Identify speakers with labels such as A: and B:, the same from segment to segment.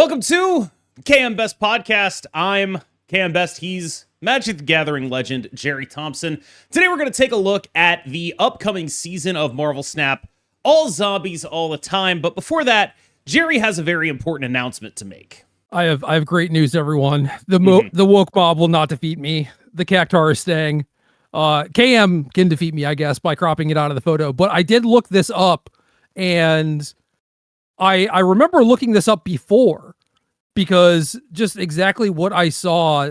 A: Welcome to KMBest podcast. I'm KMBest. He's Magic the Gathering legend, Gerry Thompson. Today we're going to take a look at the upcoming season of Marvel Snap, all zombies all the time. But before that, Gerry has a very important announcement to make.
B: I have great news, everyone. The woke mob will not defeat me. The Cactuar is staying. KM can defeat me, I guess, by cropping it out of the photo. But I did look this up, and I remember looking this up before because just exactly what I saw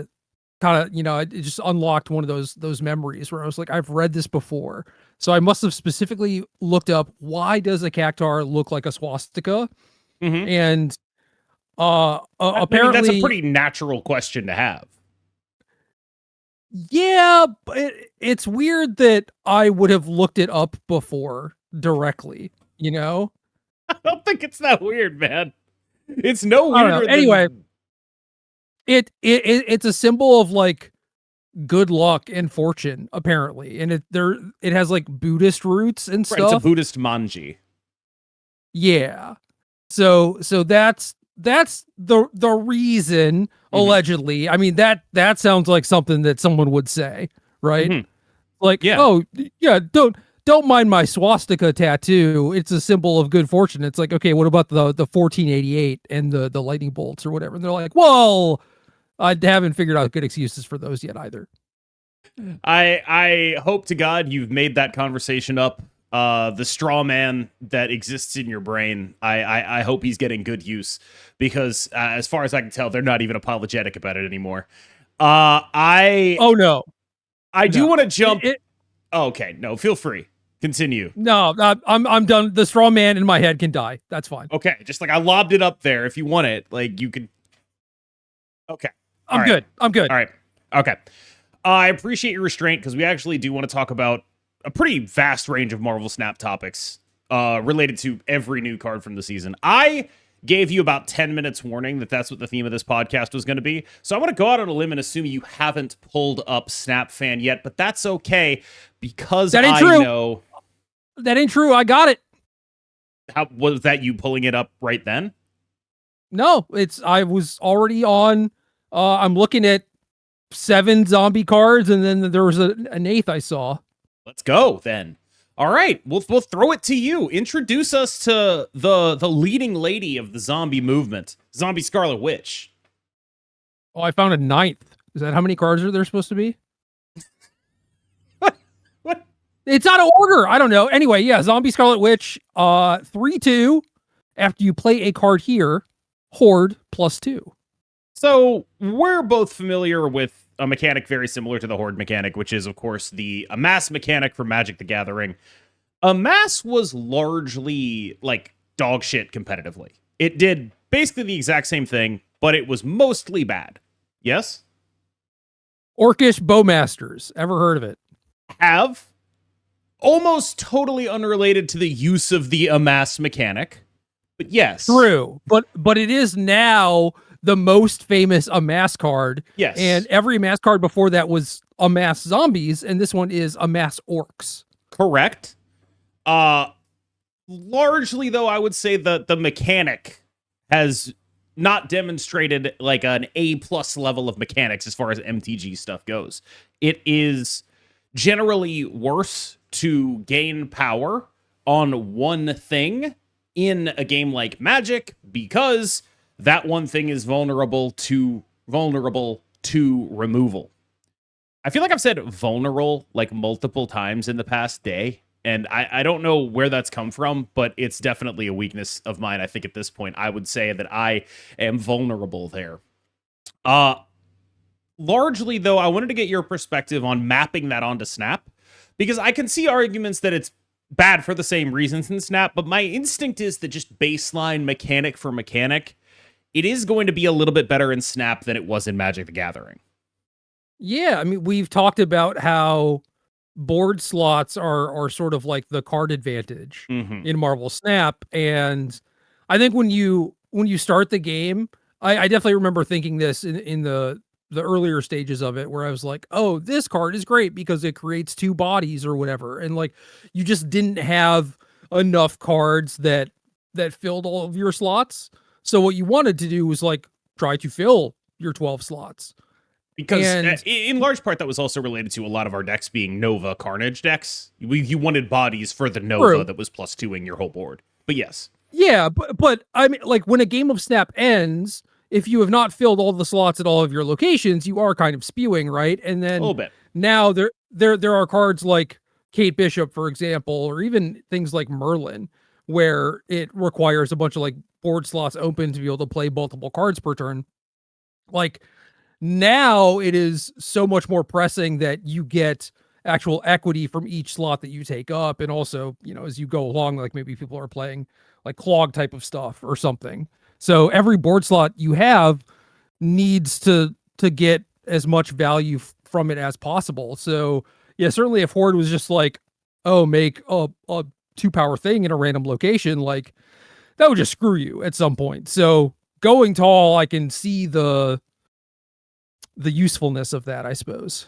B: kind of, it just unlocked one of those memories where I was like, I've read this before. So I must have specifically looked up, why does a Cactuar look like a swastika?
A: Mm-hmm.
B: And
A: apparently that's a pretty natural question to have.
B: Yeah, but it's weird that I would have looked it up before directly,
A: I don't think it's that weird, man. It's no weirder.
B: Anyway, it's a symbol of like good luck and fortune, apparently, and it has like Buddhist roots and stuff.
A: It's a Buddhist manji.
B: Yeah, so that's the reason, allegedly. I mean, that sounds like something that someone would say, right?
A: Mm-hmm.
B: Like,
A: yeah.
B: Oh yeah, don't mind my swastika tattoo. It's a symbol of good fortune. It's like, okay, what about the 1488 and the lightning bolts or whatever? And they're like, well, I haven't figured out good excuses for those yet either.
A: I hope to God you've made that conversation up. The straw man that exists in your brain, I hope he's getting good use, because as far as I can tell, they're not even apologetic about it anymore. I do want to jump. Okay, no, feel free. Continue.
B: No, I'm done. The straw man in my head can die. That's fine.
A: Okay, just like I lobbed it up there. If you want it, like you could. Okay,
B: I'm good. I'm good.
A: All right. Okay. I appreciate your restraint, because we actually do want to talk about a pretty vast range of Marvel Snap topics related to every new card from the season. I gave you about 10 minutes warning that that's what the theme of this podcast was going to be. So I want to go out on a limb and assume you haven't pulled up Snap Fan yet, but that's okay, because
B: that ain't true. That ain't true. I got it.
A: How was that, you pulling it up right then?
B: No, I was already on. I'm looking at 7 zombie cards, and then there was an 8th I saw.
A: Let's go then. All right, we'll throw it to you. Introduce us to the leading lady of the zombie movement, Zombie Scarlet Witch.
B: Oh, I found a 9th. Is that how many cards are there supposed to be?
A: What?
B: It's out of order. I don't know. Anyway, yeah, Zombie Scarlet Witch, 3/2. After you play a card here, Horde +2.
A: So we're both familiar with a mechanic very similar to the Horde mechanic, which is, of course, the Amass mechanic from Magic the Gathering. Amass was largely like dog shit competitively. It did basically the exact same thing, but it was mostly bad. Yes?
B: Orcish Bowmasters. Ever heard of it?
A: Have. Almost totally unrelated to the use of the Amass mechanic. But yes.
B: True. But it is now the most famous Amass card.
A: Yes.
B: And every Amass card before that was Amass Zombies, and this one is Amass Orcs.
A: Correct. Largely, though, I would say that the mechanic has not demonstrated like an A+ level of mechanics as far as MTG stuff goes. It is generally worse to gain power on one thing in a game like Magic, because that one thing is vulnerable to removal. I feel like I've said vulnerable like multiple times in the past day, and I don't know where that's come from, but it's definitely a weakness of mine. I think at this point, I would say that I am vulnerable there. Largely, though, I wanted to get your perspective on mapping that onto Snap, because I can see arguments that it's bad for the same reasons in Snap, but my instinct is that just baseline mechanic for mechanic, it is going to be a little bit better in Snap than it was in Magic the Gathering.
B: Yeah, I mean, we've talked about how board slots are sort of like the card advantage in Marvel Snap, and I think when you start the game, I definitely remember thinking this in the earlier stages of it, where I was like, oh, this card is great because it creates 2 bodies or whatever, and like you just didn't have enough cards that filled all of your slots. So what you wanted to do was like try to fill your 12 slots.
A: Because
B: And
A: in large part, that was also related to a lot of our decks being Nova Carnage decks. You wanted bodies for the Nova
B: true.
A: that was +2ing your whole board. But yes.
B: Yeah, but I mean, like when a game of Snap ends, if you have not filled all the slots at all of your locations, you are kind of spewing, right? And
A: A
B: then
A: little bit.
B: now there are cards like Kate Bishop, for example, or even things like Merlin, where it requires a bunch of like board slots open to be able to play multiple cards per turn. Like now it is so much more pressing that you get actual equity from each slot that you take up. And also, you know, as you go along, like maybe people are playing like clog type of stuff or something. So every board slot you have needs to get as much value from it as possible. So yeah, certainly if Horde was just like, oh, make a 2-power thing in a random location, like that would just screw you at some point. So going tall, I can see the usefulness of that, I suppose.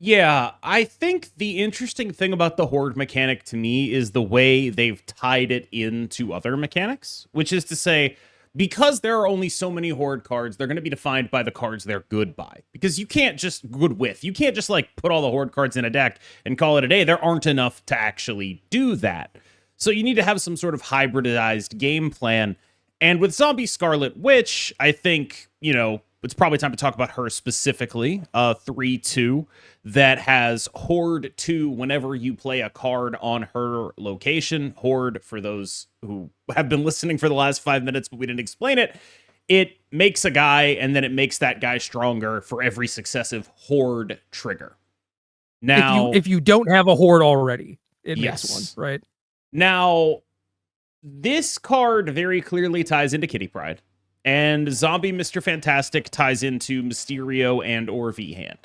A: Yeah, I think the interesting thing about the Horde mechanic to me is the way they've tied it into other mechanics, which is to say, because there are only so many Horde cards, they're going to be defined by the cards they're good by. Because you can't just good with. You can't just like put all the Horde cards in a deck and call it a day. There aren't enough to actually do that. So you need to have some sort of hybridized game plan. And with Zombie Scarlet Witch, I think, you know, it's probably time to talk about her specifically. 3/2 that has Horde 2 whenever you play a card on her location. Horde, for those who have been listening for the last 5 minutes, but we didn't explain it, it makes a guy and then it makes that guy stronger for every successive Horde trigger. Now,
B: if you don't have a Horde already, it
A: yes.
B: makes one, right?
A: Now, this card very clearly ties into Kitty Pryde. And Zombie Mr. Fantastic ties into Mysterio and or V-Hand.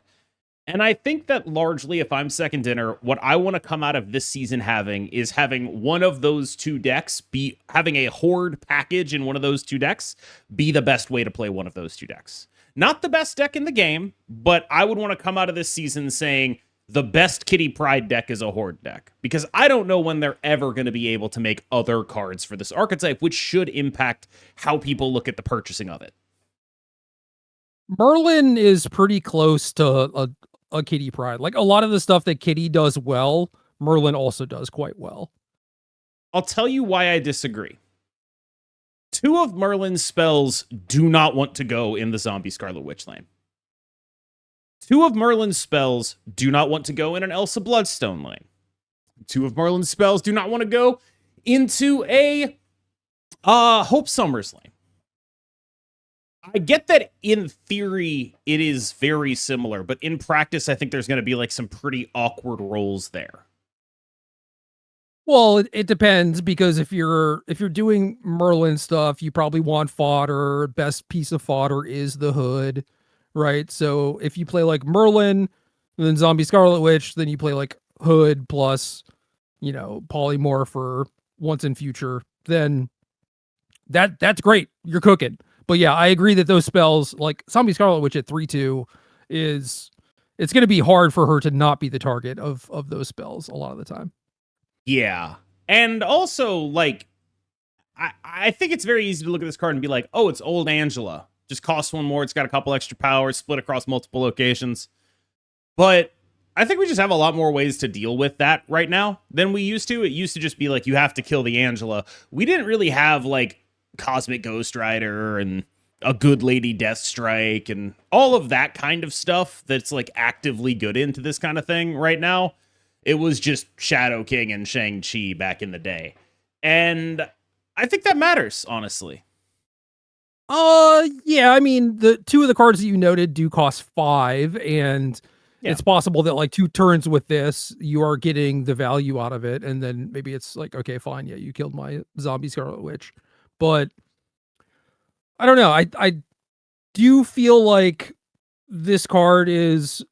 A: And I think that largely, if I'm second dinner, what I want to come out of this season having is having one of those two decks be having a Horde package in one of those two decks be the best way to play one of those two decks. Not the best deck in the game, but I would want to come out of this season saying the best Kitty Pryde deck is a Horde deck, because I don't know when they're ever going to be able to make other cards for this archetype, which should impact how people look at the purchasing of it.
B: Merlin is pretty close to a Kitty Pryde. Like a lot of the stuff that Kitty does well, Merlin also does quite well.
A: I'll tell you why I disagree. 2 of Merlin's spells do not want to go in the Zombie Scarlet Witch lane. 2 of Merlin's spells do not want to go in an Elsa Bloodstone lane. 2 of Merlin's spells do not want to go into a Hope Summers lane. I get that in theory it is very similar, but in practice I think there's going to be like some pretty awkward roles there.
B: Well, it depends, because if you're doing Merlin stuff, you probably want fodder. Best piece of fodder is the hood, right? So if you play like Merlin, then Zombie Scarlet Witch, then you play like hood plus, you know, polymorph for once in future, then that's great. You're cooking. But yeah, I agree that those spells like Zombie Scarlet Witch at 3/2 it's going to be hard for her to not be the target of those spells a lot of the time.
A: Yeah. And also, like, I think it's very easy to look at this card and be like, oh, it's old Angela. Just costs 1 more. It's got a couple extra powers, split across multiple locations. But I think we just have a lot more ways to deal with that right now than we used to. It used to just be like, you have to kill the Angela. We didn't really have, like, Cosmic Ghost Rider and a Good Lady Deathstrike and all of that kind of stuff that's, like, actively good into this kind of thing right now. It was just Shadow King and Shang-Chi back in the day. And I think that matters, honestly.
B: Yeah, I mean, the 2 of the cards that you noted do cost 5, and it's possible that like 2 turns with this, you are getting the value out of it, and then maybe it's like, okay, fine, yeah, you killed my Zombie Scarlet Witch. But I don't know. I do feel like this card is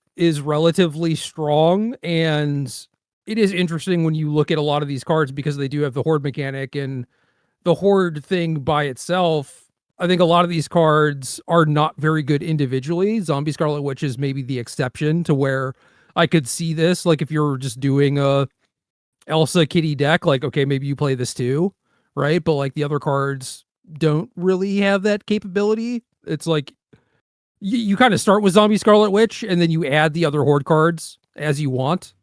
B: relatively strong, and it is interesting when you look at a lot of these cards because they do have the Horde mechanic, and the Horde thing by itself, I think a lot of these cards are not very good individually. Zombie Scarlet Witch is maybe the exception to where I could see this. Like if you're just doing a Elsa Kitty deck, like, okay, maybe you play this too, right? But like the other cards don't really have that capability. It's like you kind of start with Zombie Scarlet Witch and then you add the other Horde cards as you want.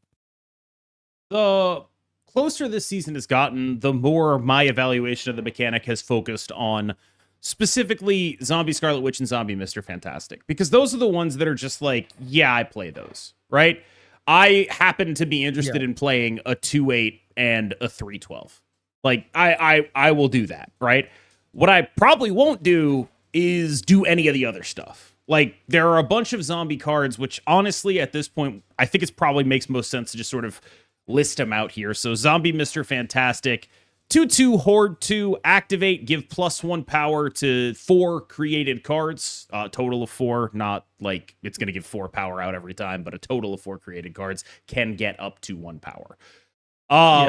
A: The closer this season has gotten, the more my evaluation of the mechanic has focused on specifically Zombie Scarlet Witch and Zombie Mr. Fantastic, because those are the ones that are just like, yeah, I play those, right? I happen to be interested in playing a 2/8 and a 3/12. Like, I will do that, right? What I probably won't do is do any of the other stuff. Like, there are a bunch of zombie cards, which honestly, at this point, I think it probably makes most sense to just sort of list them out here. So Zombie Mr. Fantastic, 2/2 Horde 2, activate, give +1 power to 4 created cards, total of 4, not like it's going to give 4 power out every time, but a total of 4 created cards can get up to 1 power.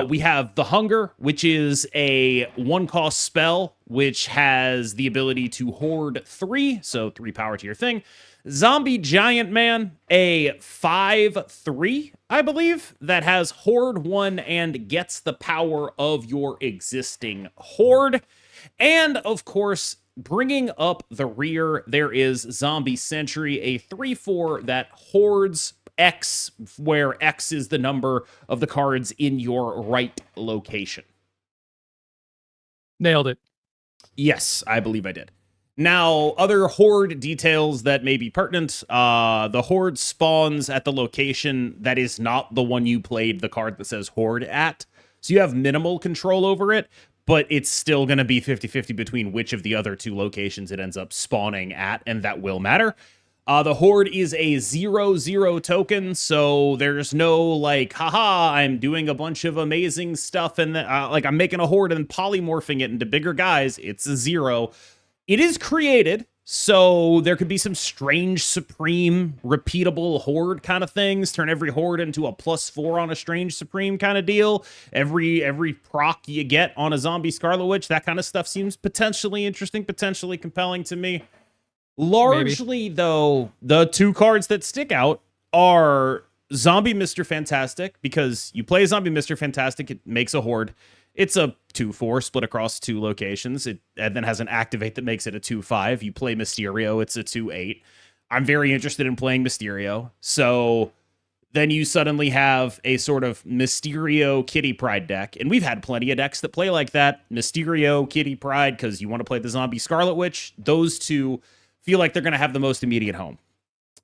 A: We have the Hunger, which is a 1-cost spell, which has the ability to hoard 3, so 3 power to your thing. Zombie Giant Man, a 5/3, I believe, that has Horde 1 and gets the power of your existing Horde. And, of course, bringing up the rear, there is Zombie Sentry, a 3/4 that hoards X, where X is the number of the cards in your right location.
B: Nailed it.
A: Yes, I believe I did. Now, other Horde details that may be pertinent. The Horde spawns at the location that is not the one you played the card that says Horde at. So you have minimal control over it, but it's still going to be 50-50 between which of the other 2 locations it ends up spawning at, and that will matter. The Horde is a 0/0 token, so there's no like, haha, I'm doing a bunch of amazing stuff and like I'm making a Horde and polymorphing it into bigger guys. It's a 0. It is created, so there could be some strange, supreme, repeatable Horde kind of things. Turn every Horde into a +4 on a strange, supreme kind of deal. Every proc you get on a Zombie Scarlet Witch, that kind of stuff seems potentially interesting, potentially compelling to me. Largely, though, the 2 cards that stick out are Zombie Mr. Fantastic, because you play Zombie Mr. Fantastic, it makes a Horde. It's a 2/4 split across 2 locations. It and then has an activate that makes it a 2/5. You play Mysterio, it's a 2/8. I'm very interested in playing Mysterio. So then you suddenly have a sort of Mysterio Kitty Pride deck. And we've had plenty of decks that play like that. Mysterio, Kitty Pride, because you want to play the Zombie Scarlet Witch. Those 2 feel like they're going to have the most immediate home.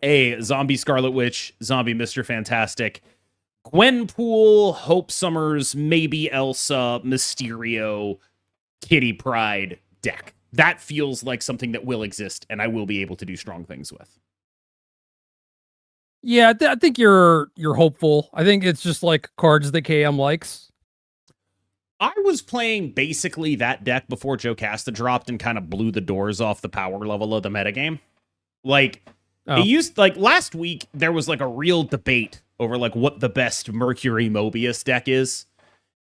A: A Zombie Scarlet Witch, Zombie Mr. Fantastic, Gwenpool, Hope Summers, maybe Elsa, Mysterio, Kitty Pride deck. That feels like something that will exist and I will be able to do strong things with.
B: Yeah, I think you're hopeful. I think it's just like cards that KM likes.
A: I was playing basically that deck before Jocasta dropped and kind of blew the doors off the power level of the metagame. Like, it used, like, last week, there was, like, a real debate over, like, what the best Mercury Mobius deck is.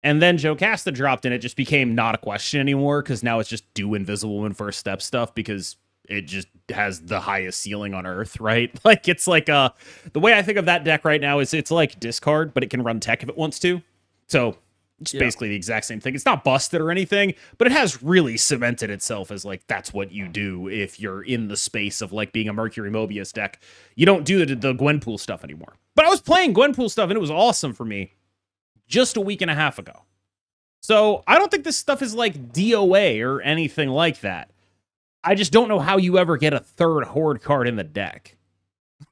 A: And then Jocasta dropped and it just became not a question anymore, because now it's just do Invisible and First Step stuff, because it just has the highest ceiling on Earth, right? Like, it's like, the way I think of that deck right now is it's like discard, but it can run tech if it wants to. So it's basically the exact same thing. It's not busted or anything, but it has really cemented itself as like, that's what you do if you're in the space of like being a Mercury Mobius deck. You don't do the Gwenpool stuff anymore. But I was playing Gwenpool stuff and it was awesome for me just a week and a half ago. So I don't think this stuff is like DOA or anything like that. I just don't know how you ever get a 3rd Horde card in the deck.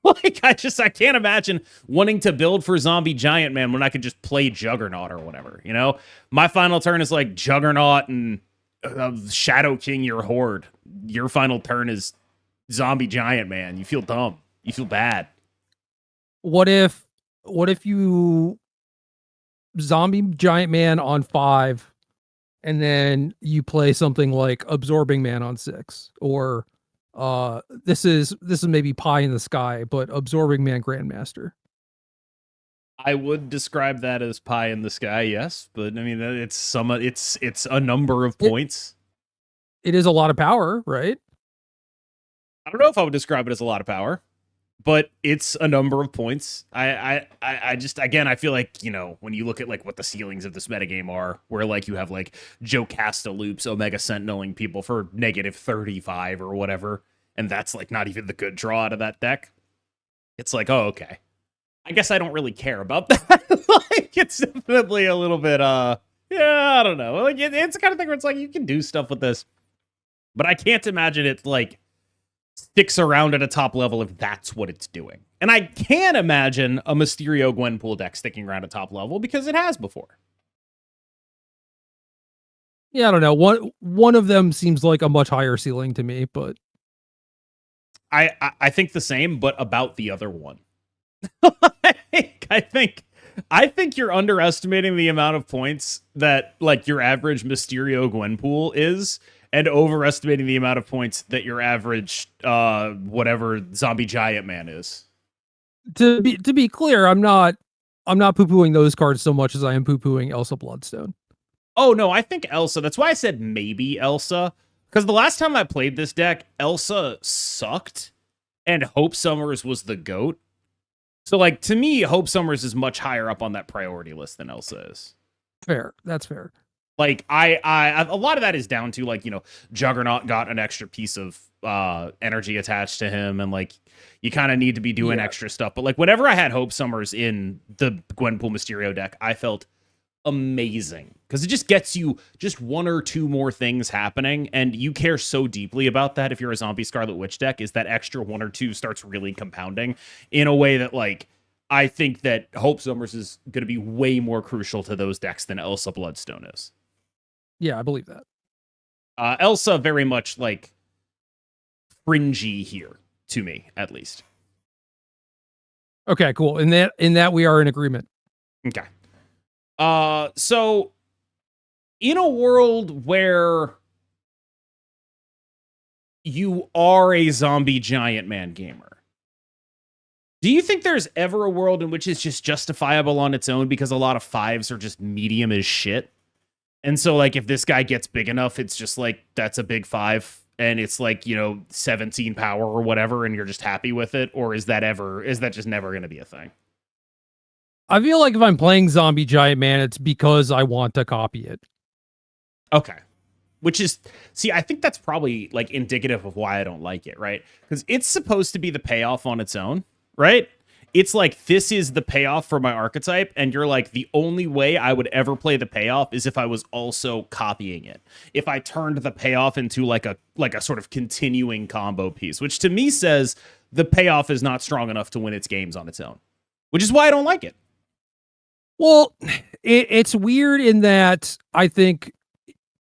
A: Like, I can't imagine wanting to build for Zombie Giant Man when I could just play Juggernaut or whatever, you know? My final turn is like Juggernaut and Shadow King your Horde. Your final turn is Zombie Giant Man. You feel dumb. You feel bad.
B: What if you Zombie Giant Man on 5 and then you play something like Absorbing Man on 6, or this is maybe pie in the sky, but Absorbing Man Grandmaster?
A: I would describe that as pie in the sky, yes, but I mean it's a number of points.
B: It is a lot of power, right?
A: I don't know if I would describe it as a lot of power. but it's a number of points. I just, again, I feel like, you know, when you look at like what the ceilings of this metagame are, where like you have like Jocasta loops, Omega Sentineling people for negative 35 or whatever, and that's like not even the good draw out of that deck. It's like, oh, okay. I guess I don't really care about that. Like, it's definitely a little bit, yeah, I don't know. Like, it's the kind of thing where it's like, you can do stuff with this, but I can't imagine it like sticks around at a top level if that's what it's doing. And I can imagine a Mysterio Gwenpool deck sticking around at top level because it has before.
B: Yeah, I don't know. One of them seems like a much higher ceiling to me, but
A: I think the same, but about the other one. I think you're underestimating the amount of points that like your average Mysterio Gwenpool is, and overestimating the amount of points that your average whatever Zombie Giant Man is.
B: To be clear, I'm not poo-pooing those cards so much as I am poo-pooing Elsa Bloodstone.
A: Oh no, I think Elsa. That's why I said maybe Elsa. Because the last time I played this deck, Elsa sucked, and Hope Summers was the GOAT. So, like, to me, Hope Summers is much higher up on that priority list than Elsa is.
B: Fair. That's fair.
A: Like, I a lot of that is down to, like, you know, Juggernaut got an extra piece of energy attached to him, and, like, you kind of need to be doing extra stuff. But, like, whenever I had Hope Summers in the Gwenpool Mysterio deck, I felt amazing because it just gets you just one or two more things happening, and you care so deeply about that. If you're a Zombie Scarlet Witch deck, is that extra one or two starts really compounding in a way that, like, I think that Hope Summers is going to be way more crucial to those decks than Elsa Bloodstone is.
B: Yeah, I believe that.
A: Elsa very much like fringy here to me, at least.
B: Okay, cool. In that we are in agreement.
A: Okay. So in a world where you are a Zombie Giant Man gamer, do you think there's ever a world in which it's just justifiable on its own because a lot of fives are just medium as shit? And so, like, if this guy gets big enough, it's just like, that's a big five, and it's like, you know, 17 power or whatever, and you're just happy with it? Or is that just never going to be a thing?
B: I feel like if I'm playing Zombie Giant Man, it's because I want to copy it.
A: Okay. Which is, see, I think that's probably like indicative of why I don't like it, right? Because it's supposed to be the payoff on its own, right? It's like, this is the payoff for my archetype, and you're like, the only way I would ever play the payoff is if I was also copying it. If I turned the payoff into like a sort of continuing combo piece, which to me says the payoff is not strong enough to win its games on its own, which is why I don't like it.
B: Well, it's weird in that I think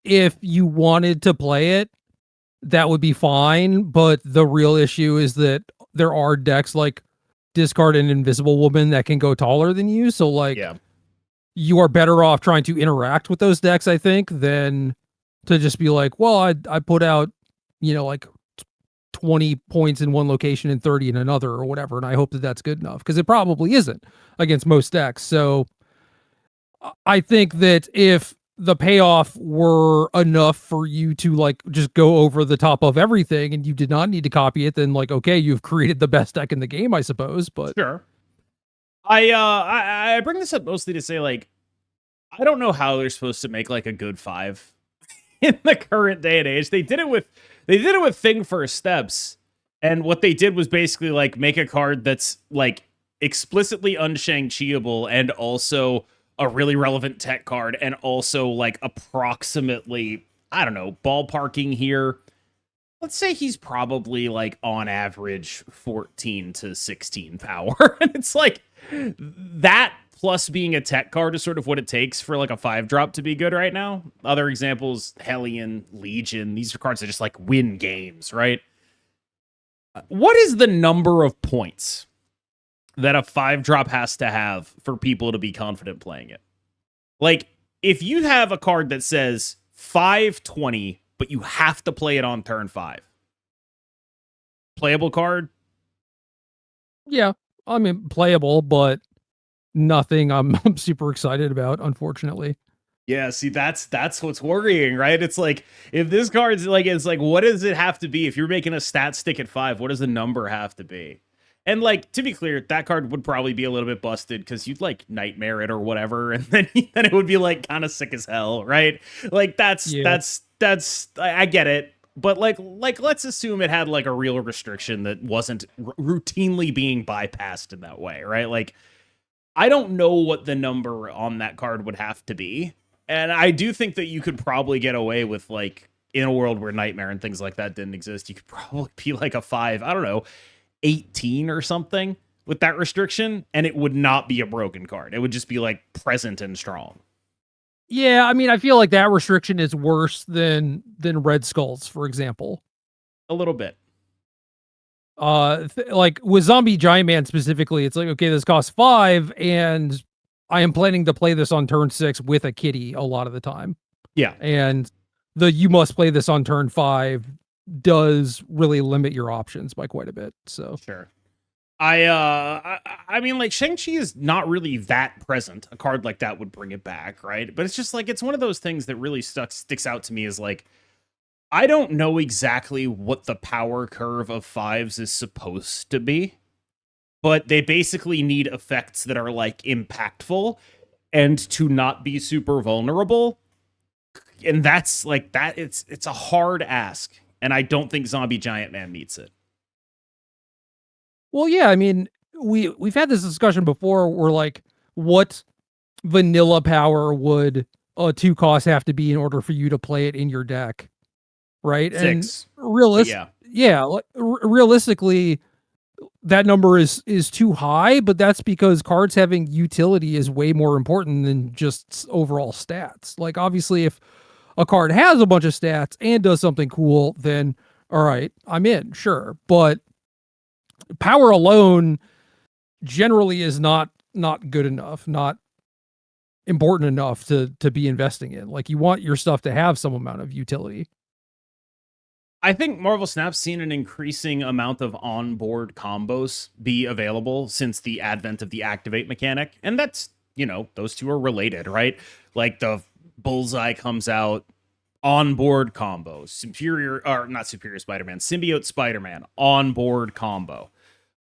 B: if you wanted to play it, that would be fine. But the real issue is that there are decks like Discard an Invisible Woman that can go taller than you. So, like, you are better off trying to interact with those decks, I think, than to just be like, well, I put out, you know, like 20 points in one location and 30 in another or whatever, and I hope that that's good enough, because it probably isn't against most decks. So I think that if the payoff were enough for you to like just go over the top of everything and you did not need to copy it, then like, okay, you've created the best deck in the game, I suppose. But
A: sure. I bring this up mostly to say, like, I don't know how they're supposed to make like a good five in the current day and age. They did it with Thing First Steps, and what they did was basically like make a card that's like explicitly un-Shang-Chiable and also a really relevant tech card, and also like approximately, I don't know, ballparking here. Let's say he's probably like on average 14 to 16 power. And it's like that plus being a tech card is sort of what it takes for like a 5-drop to be good right now. Other examples, Hellion, Legion, these are cards that just like win games, right? What is the number of points that a 5-drop has to have for people to be confident playing it? Like, if you have a card that says 5/20, but you have to play it on turn 5, playable card?
B: Yeah, I mean, playable, but nothing I'm super excited about, unfortunately.
A: Yeah, see, that's what's worrying, right? It's like, if this card's like, it's like, what does it have to be? If you're making a stat stick at 5, what does the number have to be? And like to be clear, that card would probably be a little bit busted because you'd like nightmare it or whatever, and then it would be like kind of sick as hell, right? Like
B: Yeah.
A: I get it, but like let's assume it had like a real restriction that wasn't routinely being bypassed in that way, right? Like I don't know what the number on that card would have to be, and I do think that you could probably get away with like in a world where nightmare and things like that didn't exist, you could probably be like a 5, I don't know, 18 or something with that restriction, and it would not be a broken card. It would just be like present and strong.
B: Yeah, I mean, I feel like that restriction is worse than Red Skulls, for example.
A: A little bit.
B: Like with Zombie Giant Man specifically, it's like, okay, this costs 5, and I am planning to play this on turn 6 with a kitty a lot of the time.
A: Yeah.
B: And the you must play this on turn 5 does really limit your options by quite a bit. So
A: sure. I mean, like Shang-Chi is not really that present. A card like that would bring it back, right? But it's just like it's one of those things that really sticks out to me is like I don't know exactly what the power curve of 5s is supposed to be, but they basically need effects that are like impactful and to not be super vulnerable. And that's like that it's a hard ask, and I don't think Zombie Giant Man meets it.
B: well, yeah, I mean, we've had this discussion before where like what vanilla power would a 2 cost have to be in order for you to play it in your deck, right?
A: 6.
B: And
A: Yeah.
B: yeah, like, realistically that number is too high, but that's because cards having utility is way more important than just overall stats. Like obviously if a card has a bunch of stats and does something cool, then all right, I'm in, sure. But power alone generally is not good enough, not important enough to be investing in. Like you want your stuff to have some amount of utility.
A: I think Marvel Snap's seen an increasing amount of onboard combos be available since the advent of the activate mechanic. And that's, you know, those two are related, right? Like the Bullseye comes out, onboard combo, Superior, or not Superior Spider-Man, Symbiote Spider-Man, onboard combo.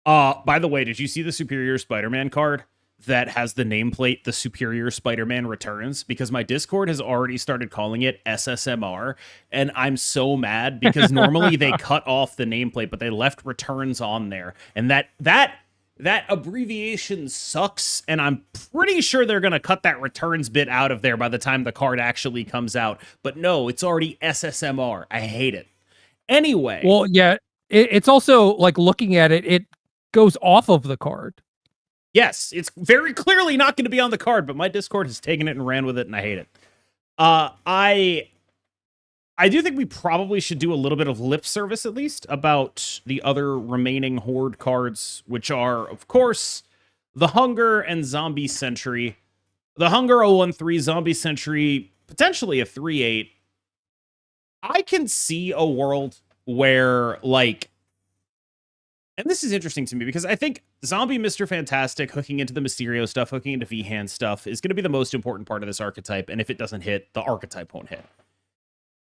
A: By the way, did you see the Superior Spider-Man card that has the nameplate The Superior Spider-Man Returns? Because my Discord has already started calling it SSMR, and I'm so mad because normally they cut off the nameplate, but they left returns on there. And that abbreviation sucks, and I'm pretty sure they're going to cut that returns bit out of there by the time the card actually comes out. But no, it's already SSMR. I hate it. Anyway.
B: Well, yeah, it's also like looking at it, it goes off of the card.
A: Yes, it's very clearly not going to be on the card, but my Discord has taken it and ran with it, and I hate it. I do think we probably should do a little bit of lip service, at least, about the other remaining Horde cards, which are, of course, the Hunger and Zombie Sentry. The Hunger 013, Zombie Sentry, potentially a 3/8. I can see a world where, like, and this is interesting to me because I think Zombie Mr. Fantastic hooking into the Mysterio stuff, hooking into V-Hand stuff is going to be the most important part of this archetype. And if it doesn't hit, the archetype won't hit.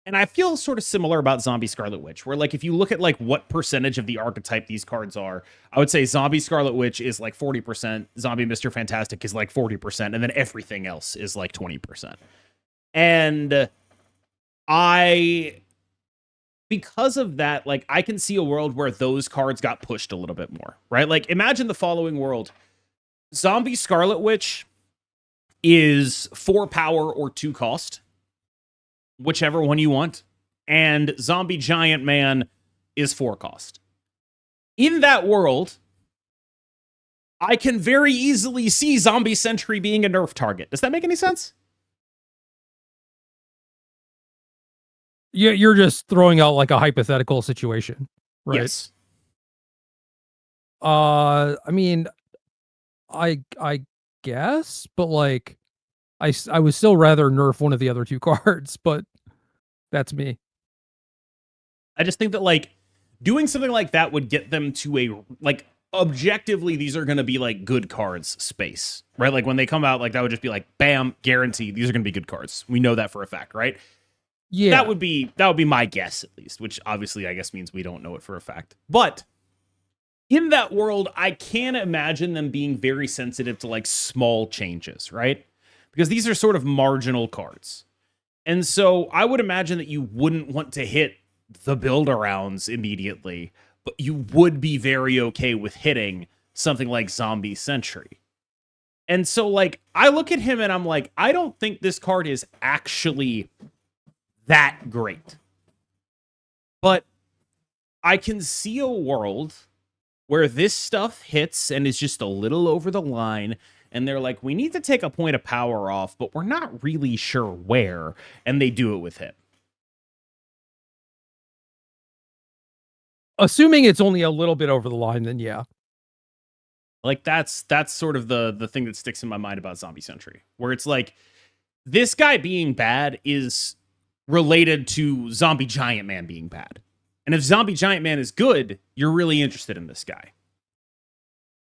A: And I feel sort of similar about Zombie Scarlet Witch, where like if you look at like what percentage of the archetype these cards are, I would say Zombie Scarlet Witch is like 40%, Zombie Mr. Fantastic is like 40%, and then everything else is like 20%. And because of that, like I can see a world where those cards got pushed a little bit more, right? Like imagine the following world. Zombie Scarlet Witch is 4 power or 2 cost, whichever one you want. And Zombie Giant Man is 4 cost. In that world, I can very easily see Zombie Sentry being a nerf target. Does that make any sense?
B: You're just throwing out like a hypothetical situation, right?
A: Yes.
B: I mean, I guess, but like, I would still rather nerf one of the other 2 cards, but that's me.
A: I just think that like doing something like that would get them to a like objectively these are going to be like good cards space, right? Like when they come out, like that would just be like bam, guaranteed these are going to be good cards. We know that for a fact, right?
B: Yeah,
A: that would be my guess at least, which obviously I guess means we don't know it for a fact. But in that world, I can't imagine them being very sensitive to like small changes, right? Because these are sort of marginal cards. And so I would imagine that you wouldn't want to hit the build-arounds immediately, but you would be very okay with hitting something like Zombie Sentry. And so, like, I look at him and I'm like, I don't think this card is actually that great. But I can see a world where this stuff hits and is just a little over the line, and they're like, we need to take a point of power off, but we're not really sure where, and they do it with him.
B: Assuming it's only a little bit over the line, then yeah.
A: Like, that's sort of the thing that sticks in my mind about Zombie Sentry, where it's like, this guy being bad is related to Zombie Giant Man being bad. And if Zombie Giant Man is good, you're really interested in this guy.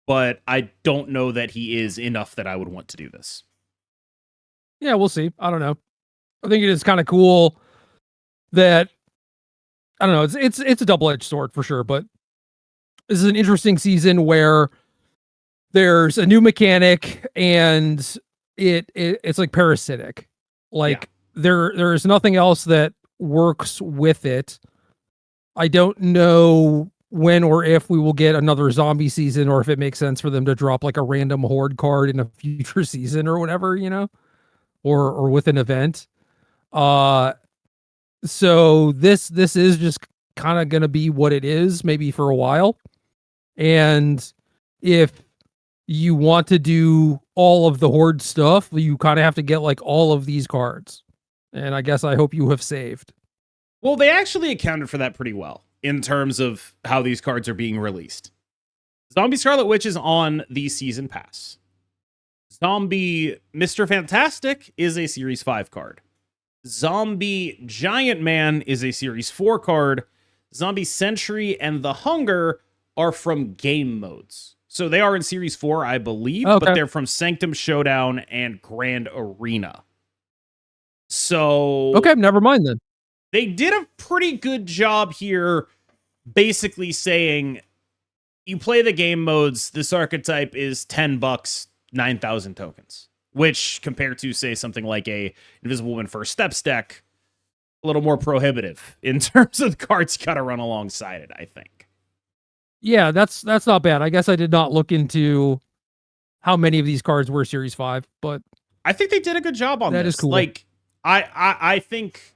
A: But I don't know that he is enough that I would want to do this.
B: Yeah, we'll see. I don't know. I think it is kind of cool that, I don't know, it's a double-edged sword for sure, but this is an interesting season where there's a new mechanic and it's like parasitic. Like there's nothing else that works with it. I don't know when or if we will get another zombie season, or if it makes sense for them to drop like a random horde card in a future season or whatever, you know, or with an event. So this is just kind of going to be what it is, maybe for a while. And if you want to do all of the horde stuff, you kind of have to get like all of these cards. And I guess I hope you have saved.
A: Well, they actually accounted for that pretty well in terms of how these cards are being released. Zombie Scarlet Witch is on the Season Pass. Zombie Mr. Fantastic is a Series 5 card. Zombie Giant Man is a Series 4 card. Zombie Sentry and The Hunger are from game modes. So they are in Series 4, I believe, but they're from Sanctum Showdown and Grand Arena. So...
B: okay, never mind then.
A: They did a pretty good job here basically saying, you play the game modes, this archetype is $10, 9,000 tokens. Which, compared to, say, something like a Invisible Woman First Steps deck, a little more prohibitive in terms of the cards you gotta run alongside it, I think.
B: Yeah, that's not bad. I guess I did not look into how many of these cards were Series 5, but
A: I think they did a good job on this.
B: That is cool.
A: Like, I think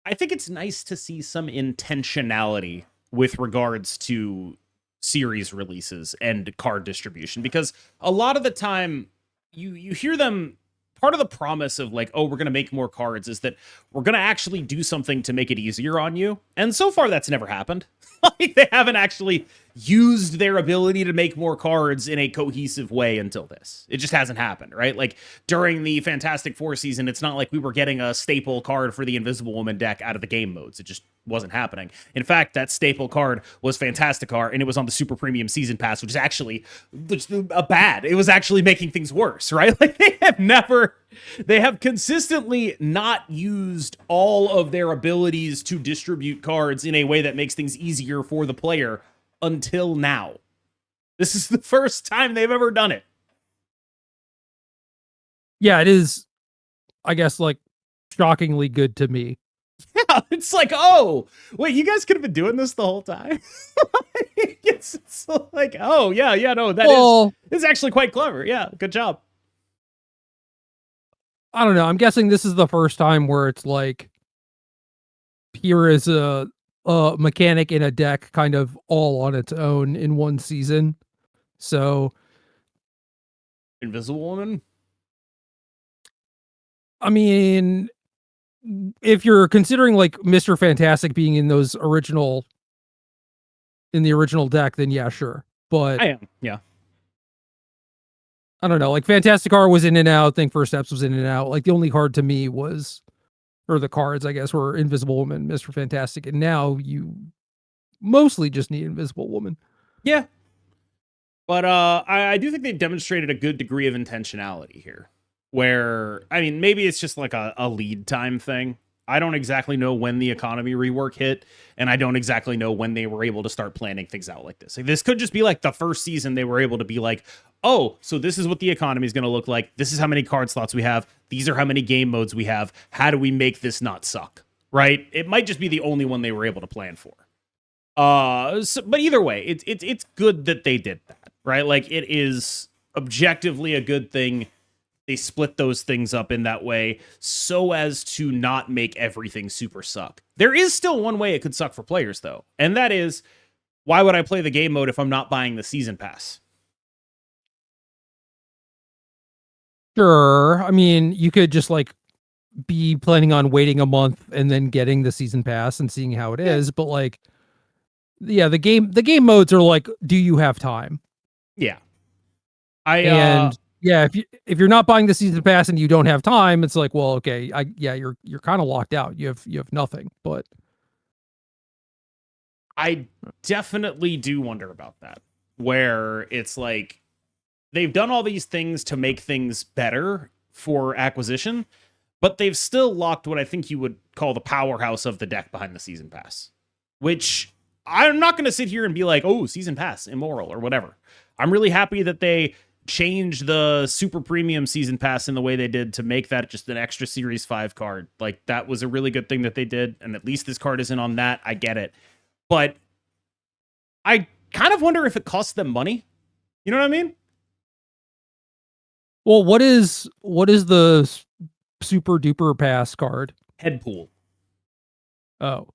A: it's nice to see some intentionality with regards to series releases and card distribution, because a lot of the time you hear them, part of the promise of like, oh, we're going to make more cards is that we're going to actually do something to make it easier on you. And so far that's never happened. Like, they haven't actually used their ability to make more cards in a cohesive way until this. It just hasn't happened, right? Like, during the Fantastic Four season, it's not like we were getting a staple card for the Invisible Woman deck out of the game modes. It just wasn't happening. In fact, that staple card was Fantasticar, and it was on the Super Premium Season Pass, which is actually bad. It was actually making things worse, right? Like, they have consistently not used all of their abilities to distribute cards in a way that makes things easier for the player until now. This is the first time they've ever done it.
B: Yeah, it is, I guess, like, shockingly good to me.
A: Yeah, it's like, oh, wait, you guys could have been doing this the whole time? It's like, oh, yeah, no, that is actually quite clever. Yeah, good job.
B: I don't know. I'm guessing this is the first time where it's like, here is a mechanic in a deck kind of all on its own in one season. So,
A: Invisible Woman?
B: I mean, if you're considering like Mr. Fantastic being in the original deck, then yeah, sure. But
A: I am, yeah.
B: I don't know, like Fantasticar was in and out, I think First Steps was in and out. Like, the only card to me was, or the cards, I guess, were Invisible Woman, Mr. Fantastic, and now you mostly just need Invisible Woman.
A: Yeah. But I do think they demonstrated a good degree of intentionality here. Where, I mean, maybe it's just like a lead time thing. I don't exactly know when the economy rework hit, and I don't exactly know when they were able to start planning things out like this. Like, this could just be like the first season they were able to be like, oh, so this is what the economy is going to look like. This is how many card slots we have. These are how many game modes we have. How do we make this not suck? Right? It might just be the only one they were able to plan for. But either way, it's good that they did that, right? Like, it is objectively a good thing. They split those things up in that way so as to not make everything super suck. There is still one way it could suck for players, though, and that is, why would I play the game mode if I'm not buying the season pass?
B: Sure. I mean, you could just like be planning on waiting a month and then getting the season pass and seeing how it is, but like, yeah, the game modes are like, do you have time?
A: Yeah.
B: Yeah, if you're not buying the season pass and you don't have time, it's like, well, okay, you're kind of locked out. You have nothing. But
A: I definitely do wonder about that, where it's like they've done all these things to make things better for acquisition, but they've still locked what I think you would call the powerhouse of the deck behind the season pass, which I'm not going to sit here and be like, oh, season pass, immoral or whatever. I'm really happy that they changed the super premium season pass in the way they did to make that just an extra series 5 card. Like, that was a really good thing that they did. And at least this card isn't on that. I get it. But I kind of wonder if it costs them money. You know what I mean?
B: well, what is the super duper pass card?
A: Head pool.
B: Oh,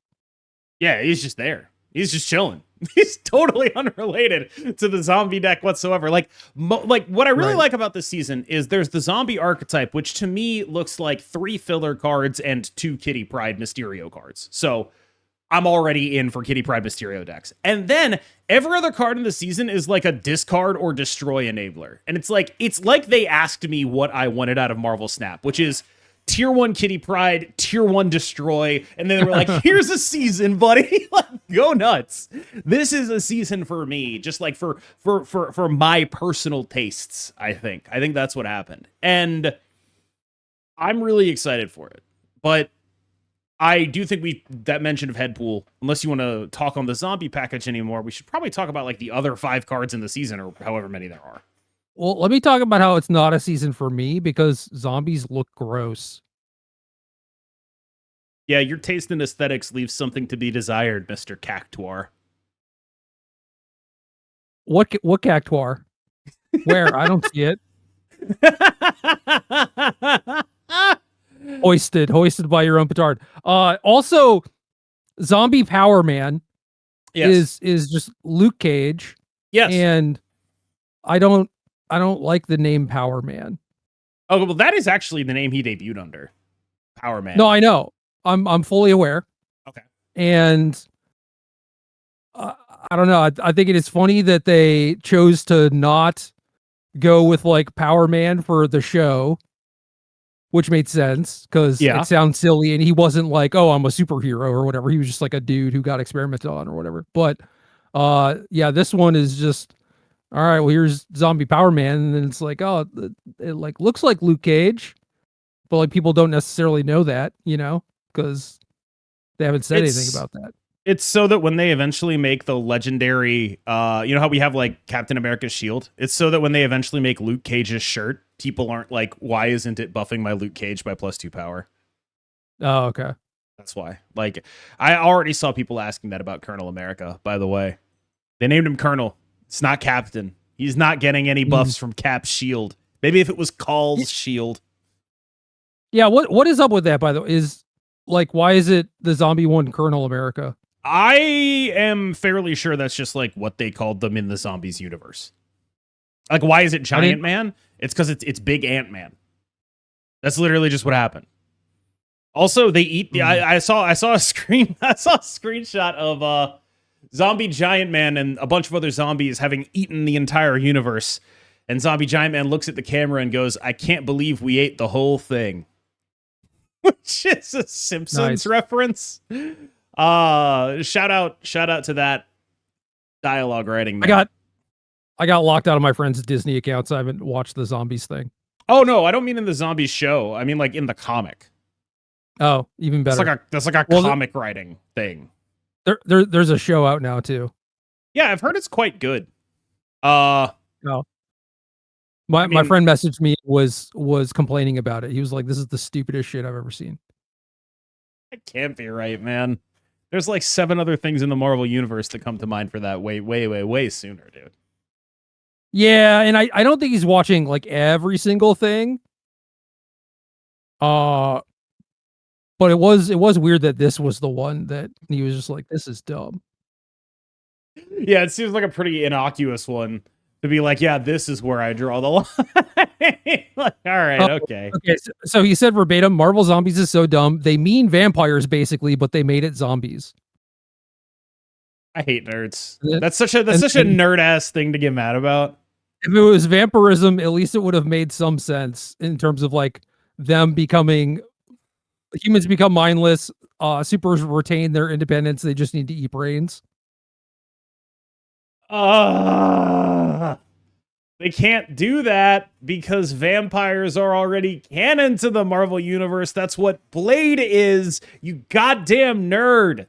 A: Yeah, he's just there. He's just chilling. He's totally unrelated to the zombie deck whatsoever. Like what I really like about this season is there's the zombie archetype, which to me looks like 3 filler cards and 2 Kitty Pryde Mysterio cards. So I'm already in for Kitty Pryde Mysterio decks. And then every other card in the season is like a discard or destroy enabler. And it's like they asked me what I wanted out of Marvel Snap, which is tier 1 Kitty Pryde, tier 1 destroy, and then they were like, here's a season, buddy. Like, go nuts. This is a season for me, just like for my personal tastes, I think. I think that's what happened. And I'm really excited for it. But I do think that mention of Headpool, unless you want to talk on the zombie package anymore, we should probably talk about like the other 5 cards in the season or however many there are.
B: well, let me talk about how it's not a season for me because zombies look gross.
A: Yeah, your taste in aesthetics leaves something to be desired, Mr. Cactuar.
B: What cactuar? Where? I don't see it. Hoisted by your own petard. Also, Zombie Power Man is just Luke Cage.
A: Yes,
B: and I don't like the name Power Man.
A: Oh, well, that is actually the name he debuted under. Power Man.
B: No, I know. I'm fully aware.
A: Okay.
B: And I don't know. I think it is funny that they chose to not go with like Power Man for the show, which made sense because it sounds silly. And he wasn't like, oh, I'm a superhero or whatever. He was just like a dude who got experimented on or whatever. But this one is just, all right, well, here's Zombie Power Man. And then it's like, oh, it like looks like Luke Cage, but like people don't necessarily know that, because they haven't said anything about that.
A: It's so that when they eventually make the legendary, you know how we have like Captain America's shield? It's so that when they eventually make Luke Cage's shirt, people aren't like, why isn't it buffing my Luke Cage by +2 power?
B: Oh, okay.
A: That's why. Like, I already saw people asking that about Colonel America, by the way. They named him Colonel. It's not Captain. He's not getting any buffs from Cap's shield. Maybe if it was Call's shield.
B: Yeah, what is up with that, by the way? Is like, why is it the zombie one Colonel America?
A: I am fairly sure that's just like what they called them in the zombies universe. Like, why is it Giant Man? It's because it's Big Ant Man. That's literally just what happened. Also, they eat the. I saw a screenshot of Zombie Giant Man and a bunch of other zombies having eaten the entire universe, and Zombie Giant Man looks at the camera and goes, "I can't believe we ate the whole thing," which is a Simpsons reference. Shout out to that dialogue writing, man.
B: I got locked out of my friend's Disney account, so I haven't watched the zombies thing.
A: Oh no, I don't mean in the zombies show. I mean like in the comic.
B: Oh, even better.
A: That's like a
B: Well,
A: comic writing thing.
B: There's a show out now too.
A: Yeah, I've heard it's quite good.
B: Oh. My
A: I mean,
B: friend messaged me, was complaining about it. He was like, "This is the stupidest shit I've ever seen."
A: it can't be right, man. There's like 7 other things in the Marvel universe that come to mind for that way sooner, dude.
B: Yeah, and I don't think he's watching like every single thing. But it was weird that this was the one that he was just like, "This is dumb."
A: Yeah, it seems like a pretty innocuous one to be like, yeah, this is where I draw the line. Like, all right,
B: Oh,
A: okay.
B: okay. So he said verbatim, "Marvel Zombies is so dumb. They mean vampires basically, but they made it zombies."
A: I hate nerds.
B: And
A: That's such a nerd ass thing to get mad about.
B: if it was vampirism, at least it would have made some sense in terms of like them becoming humans become mindless. Supers retain their independence. They just need to eat brains.
A: They can't do that because vampires are already canon to the Marvel universe. That's what Blade is, you goddamn nerd.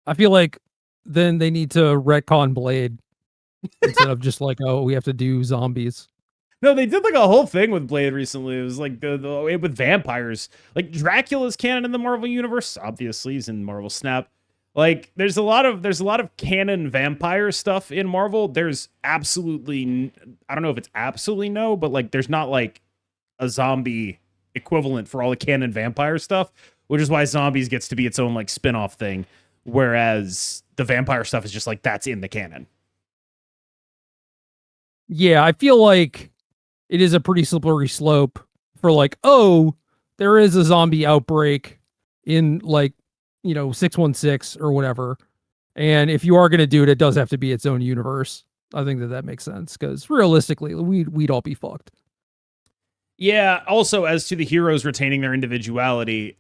B: I feel like then they need to retcon Blade instead of just like, oh, we have to do zombies.
A: No, they did like a whole thing with Blade recently. It was like the with vampires. Like Dracula's canon in the Marvel universe. Obviously, he's in Marvel Snap. Like there's a lot of canon vampire stuff in Marvel. There's absolutely, I don't know if it's absolutely no, but like there's not like a zombie equivalent for all the canon vampire stuff, which is why zombies gets to be its own like spin-off thing, whereas the vampire stuff is just like that's in the canon.
B: Yeah, I feel like it is a pretty slippery slope for like, oh, there is a zombie outbreak in like, 616 or whatever. And if you are going to do it, it does have to be its own universe. I think that makes sense because realistically, we'd all be fucked.
A: Yeah. Also, as to the heroes retaining their individuality,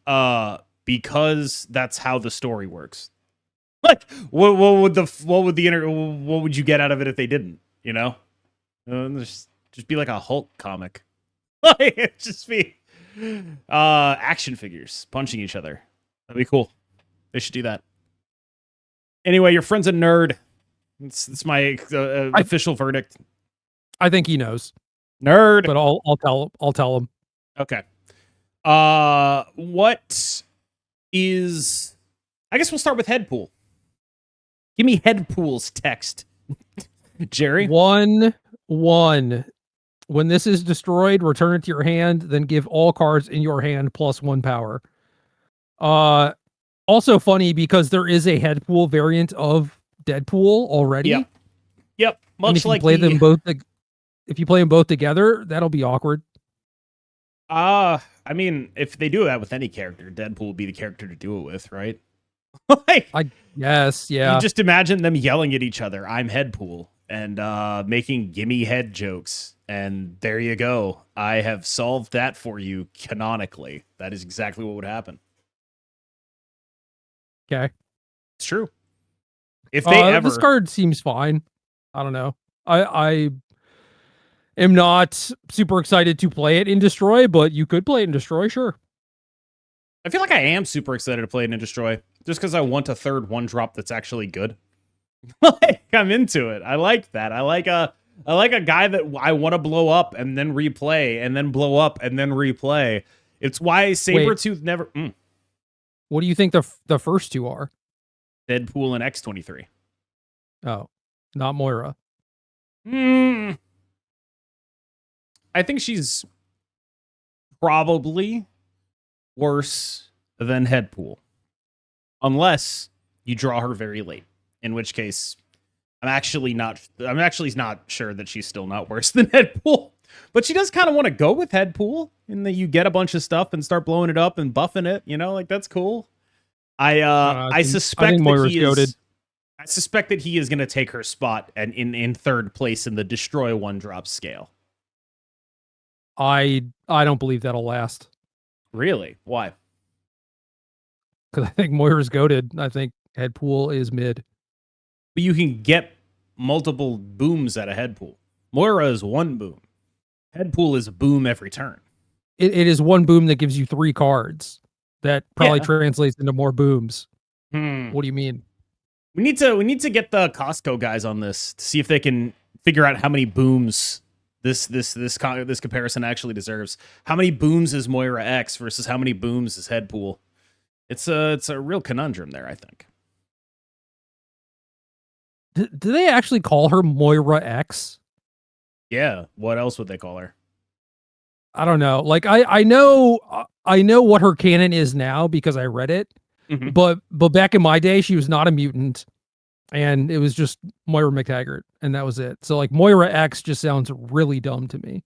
A: because that's how the story works. Like, what would you get out of it if they didn't? You know, just be like a Hulk comic. Like, just be action figures punching each other. That'd be cool. They should do that. Anyway, your friend's a nerd. It's my official verdict.
B: I think he knows.
A: Nerd.
B: But I'll tell him.
A: Okay. What is? I guess we'll start with Headpool. Give me Headpool's text, Gerry.
B: 1/1. When this is destroyed, return it to your hand. Then give all cards in your hand +1 power. Also funny because there is a Headpool variant of Deadpool already.
A: Yep. Much
B: if you
A: like
B: play them both, if you play them both together, that'll be awkward.
A: I mean, if they do that with any character, Deadpool will be the character to do it with, right? Like,
B: I guess, yeah.
A: You just imagine them yelling at each other, "I'm Headpool," and making gimme head jokes. And there you go. I have solved that for you canonically. That is exactly what would happen.
B: Okay.
A: It's true. If they ever...
B: This card seems fine. I don't know. I am not super excited to play it in Destroy, but you could play it in Destroy, sure.
A: I feel like I am super excited to play it in Destroy, just because I want a third 1-drop that's actually good. Like, I'm into it. I like that. I like a guy that I want to blow up and then replay, and then blow up and then replay. It's why Sabretooth never...
B: What do you think the first two are?
A: Deadpool and X-23.
B: Oh, not Moira.
A: I think she's probably worse than Headpool. Unless you draw her very late. In which case, I'm actually not sure that she's still not worse than Headpool. But she does kind of want to go with Headpool in that you get a bunch of stuff and start blowing it up and buffing it, like that's cool. I suspect that he is I suspect that he is going to take her spot and in third place in the Destroy 1-drop scale.
B: I don't believe that'll last.
A: Really? Why?
B: Because I think Moira's goated. I think Headpool is mid.
A: But you can get multiple booms out of Headpool. Moira is one boom. Headpool is a boom every turn.
B: it is one boom that gives you 3 cards. That probably
A: Yeah.
B: translates into more booms.
A: Hmm.
B: What do you mean?
A: We need to get the Costco guys on this to see if they can figure out how many booms this comparison actually deserves. How many booms is Moira X versus how many booms is Headpool? It's a real conundrum there, I think.
B: Do they actually call her Moira X?
A: Yeah. What else would they call her?
B: I don't know. Like I know what her canon is now because I read it.
A: Mm-hmm.
B: But back in my day, she was not a mutant, and it was just Moira McTaggart, and that was it. So like Moira X just sounds really dumb to me.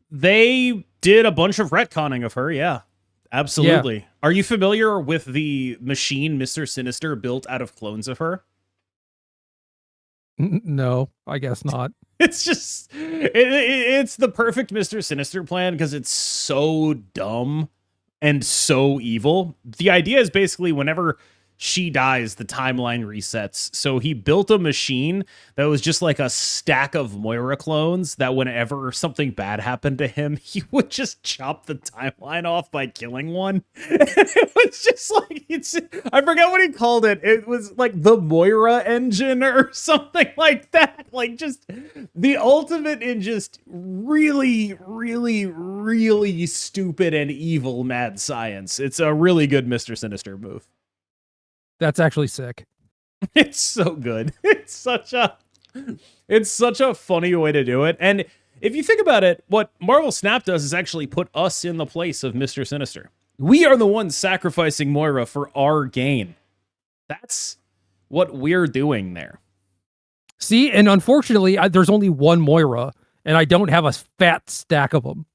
A: They did a bunch of retconning of her, yeah. Absolutely. Yeah. Are you familiar with the machine Mr. Sinister built out of clones of her?
B: No, I guess not.
A: It's just it's the perfect Mr. Sinister plan because it's so dumb and so evil. The idea is basically whenever she dies, the timeline resets. So he built a machine that was just like a stack of Moira clones that whenever something bad happened to him, he would just chop the timeline off by killing one. And it was just like, I forget what he called it. It was like the Moira engine or something like that. Like just the ultimate in just really, really, really stupid and evil mad science. It's a really good Mr. Sinister move.
B: That's actually sick.
A: It's so good. It's such a funny way to do it. And if you think about it, what Marvel Snap does is actually put us in the place of Mr. Sinister. We are the ones sacrificing Moira for our gain. That's what we're doing there.
B: See, and unfortunately, there's only one Moira, and I don't have a fat stack of them.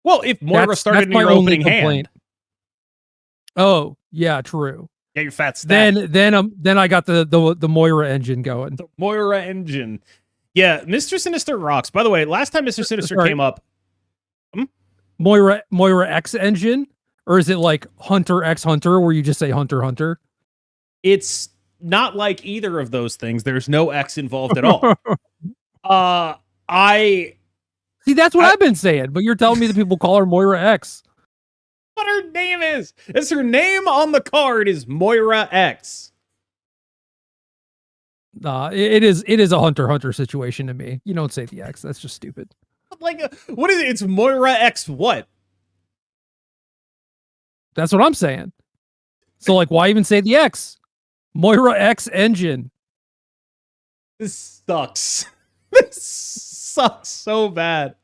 A: Well, if Moira started in your opening hand.
B: Oh, yeah, true.
A: Yeah, your fat stack.
B: Then I got the Moira engine going.
A: The Moira engine. Yeah, Mr. Sinister rocks. By the way, last time Mr. Sinister came up.
B: Moira X engine? Or is it like Hunter X Hunter where you just say Hunter Hunter?
A: It's not like either of those things. There's no X involved at all.
B: See, that's what I've been saying, but you're telling me that people call her Moira X.
A: What her name is. It's her name on the card is Moira X.
B: It is a Hunter situation to me. You don't say the X. That's just stupid.
A: Like, what is it? It's Moira X what?
B: That's what I'm saying. So, like, why even say the X? Moira X engine.
A: This sucks. This sucks so bad.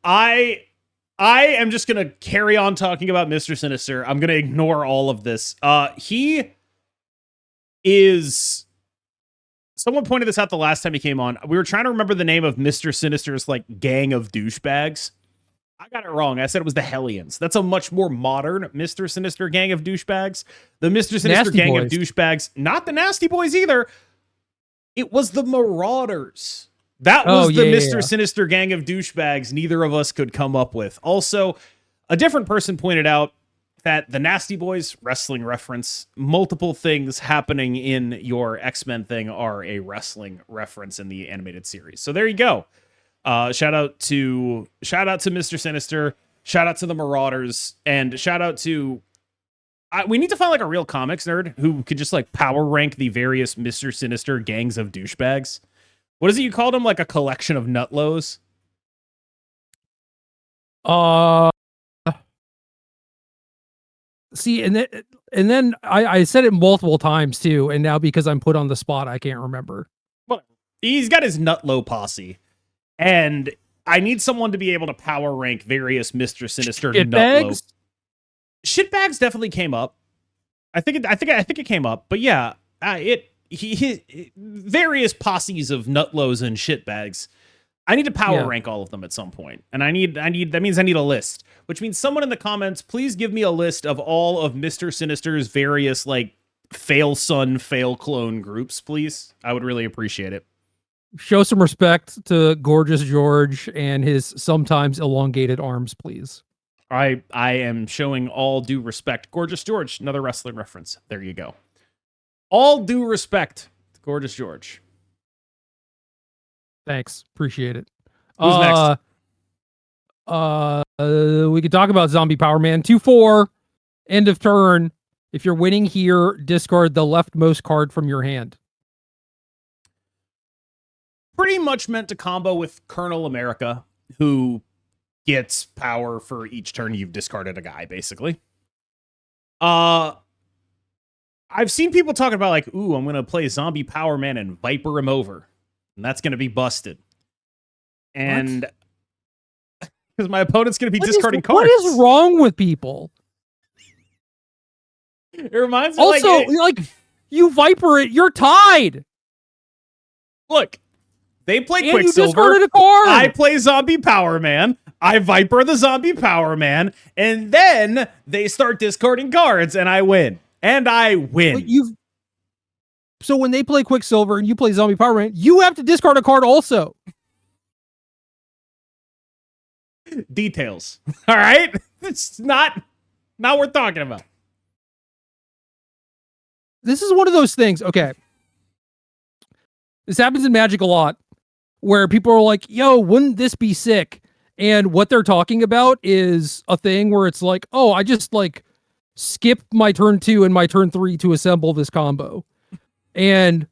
A: I am just going to carry on talking about Mr. Sinister. I'm going to ignore all of this. He is... Someone pointed this out the last time he came on. We were trying to remember the name of Mr. Sinister's, like, gang of douchebags. I got it wrong. I said it was the Hellions. That's a much more modern Mr. Sinister gang of douchebags. The Mr. Sinister
B: Nasty
A: gang
B: Boys.
A: of douchebags, not the Nasty Boys either. It was the Marauders. That was Mr. Sinister gang of douchebags neither of us could come up with. Also, a different person pointed out that the Nasty Boys, wrestling reference, multiple things happening in your X-Men thing are a wrestling reference in the animated series. So there you go. Shout out to Mr. Sinister, shout out to the Marauders, and shout out to... we need to find like a real comics nerd who could just like power rank the various Mr. Sinister gangs of douchebags. What is it you called them? Like a collection of nutlows?
B: See, and then I said it multiple times too, and now because I'm put on the spot, I can't remember.
A: Well, he's got his nutlow posse, and I need someone to be able to power rank various Mr. Sinister nutlow. Shitbags definitely came up. I think it came up, but yeah, various posses of nutlows and shitbags. I need to power rank all of them at some point. And that means I need a list, which means someone in the comments, please give me a list of all of Mr. Sinister's various like fail son, fail clone groups, please. I would really appreciate it.
B: Show some respect to Gorgeous George and his sometimes elongated arms, please.
A: I am showing all due respect. Gorgeous George, another wrestling reference. There you go. All due respect to Gorgeous George.
B: Thanks. Appreciate it.
A: Who's next?
B: We could talk about Zombie Power Man. 2/4, end of turn. If you're winning here, discard the leftmost card from your hand.
A: Pretty much meant to combo with Colonel America, who gets power for each turn you've discarded a guy, basically. I've seen people talking about like, ooh, I'm gonna play Zombie Power Man and Viper him over, and that's gonna be busted. And because my opponent's gonna be discarding cards.
B: What is wrong with people?
A: It reminds me
B: also like you Viper it, you're tied.
A: Look, they play
B: and
A: Quicksilver.
B: You discarded a card.
A: I play Zombie Power Man. I Viper the Zombie Power Man, and then they start discarding cards, and I win. And I win.
B: So when they play Quicksilver and you play Zombie Power Man, you have to discard a card also.
A: Details. All right? It's not worth talking about.
B: This is one of those things. Okay. This happens in Magic a lot where people are like, yo, wouldn't this be sick? And what they're talking about is a thing where it's like, oh, I just like skip my turn 2 and my turn 3 to assemble this combo. And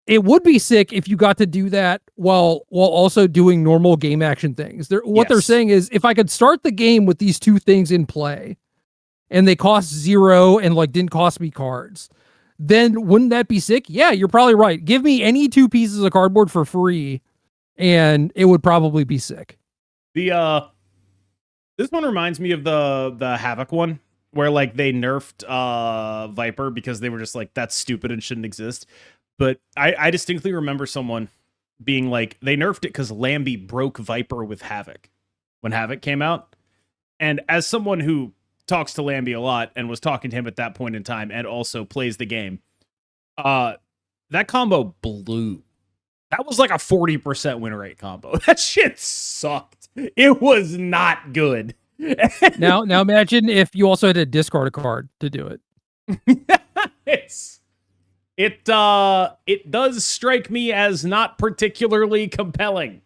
B: it would be sick if you got to do that while also doing normal game action things. They're saying is if I could start the game with these two things in play and they cost 0 and like didn't cost me cards, then wouldn't that be sick? Yeah, you're probably right. Give me any 2 pieces of cardboard for free and it would probably be sick.
A: This one reminds me of the Havoc one where like they nerfed Viper because they were just like, that's stupid and shouldn't exist. But I distinctly remember someone being like, they nerfed it because Lambie broke Viper with Havoc when Havoc came out. And as someone who talks to Lambie a lot and was talking to him at that point in time and also plays the game, that combo blew. That was like a 40% win rate combo. That shit sucked. It was not good.
B: Now imagine if you also had to discard a card to do
A: it. It does strike me as not particularly compelling.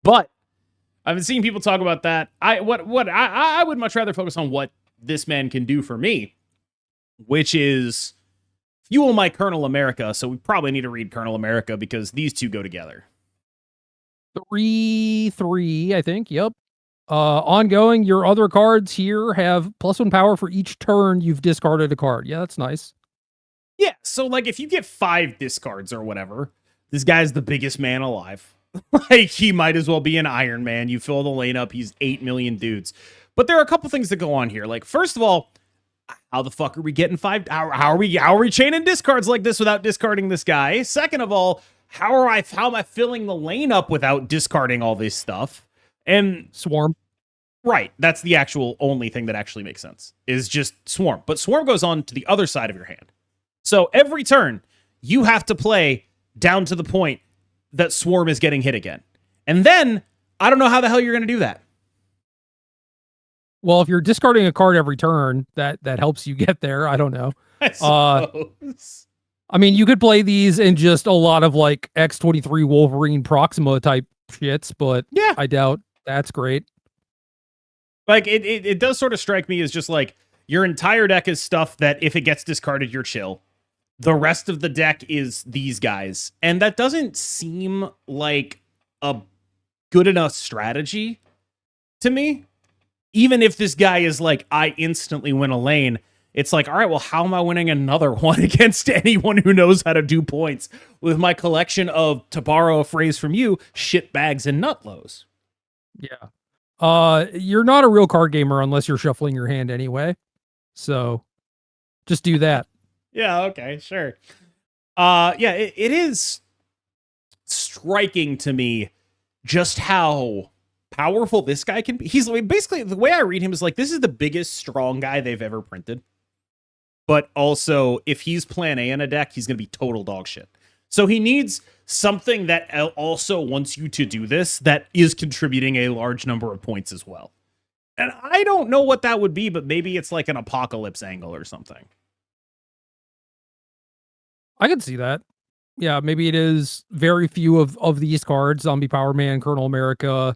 A: But I've been seeing people talk about that. I would much rather focus on what this man can do for me, which is fuel my Colonel America. So we probably need to read Colonel America because these two go together.
B: 3/3, I think. Yep. Ongoing, your other cards here have +1 power for each turn you've discarded a card. Yeah, that's nice.
A: Yeah, so like if you get 5 discards or whatever, this guy's the biggest man alive. Like he might as well be an Iron Man. You fill the lane up, he's 8 million dudes. But there are a couple things that go on here. Like first of all, how the fuck are we getting 5? How are we chaining discards like this without discarding this guy? Second of all, how am I filling the lane up without discarding all this stuff? And
B: Swarm.
A: Right, that's the actual only thing that actually makes sense. Is just Swarm. But Swarm goes on to the other side of your hand. So every turn, you have to play down to the point that Swarm is getting hit again. And then, I don't know how the hell you're going to do that.
B: Well, if you're discarding a card every turn, that helps you get there. I don't know.
A: I suppose.
B: I mean, you could play these in just a lot of like X-23 Wolverine Proxima type shits, but yeah, I doubt that's great.
A: Like, it does sort of strike me as just like, your entire deck is stuff that if it gets discarded, you're chill. The rest of the deck is these guys. And that doesn't seem like a good enough strategy to me. Even if this guy is like, I instantly win a lane, it's like, all right, well, how am I winning another one against anyone who knows how to do points with my collection of, to borrow a phrase from you, shitbags and nutlows?
B: Yeah. You're not a real card gamer unless you're shuffling your hand anyway. So just do that.
A: Yeah, okay, sure. Yeah, it is striking to me just how powerful this guy can be. He's basically, the way I read him is like, this is the biggest strong guy they've ever printed. But also, if he's plan A in a deck, he's going to be total dog shit. So he needs something that also wants you to do this, that is contributing a large number of points as well. And I don't know what that would be, but maybe it's like an apocalypse angle or something.
B: I could see that. Yeah, maybe it is very few of these cards, Zombie Power Man, Colonel America.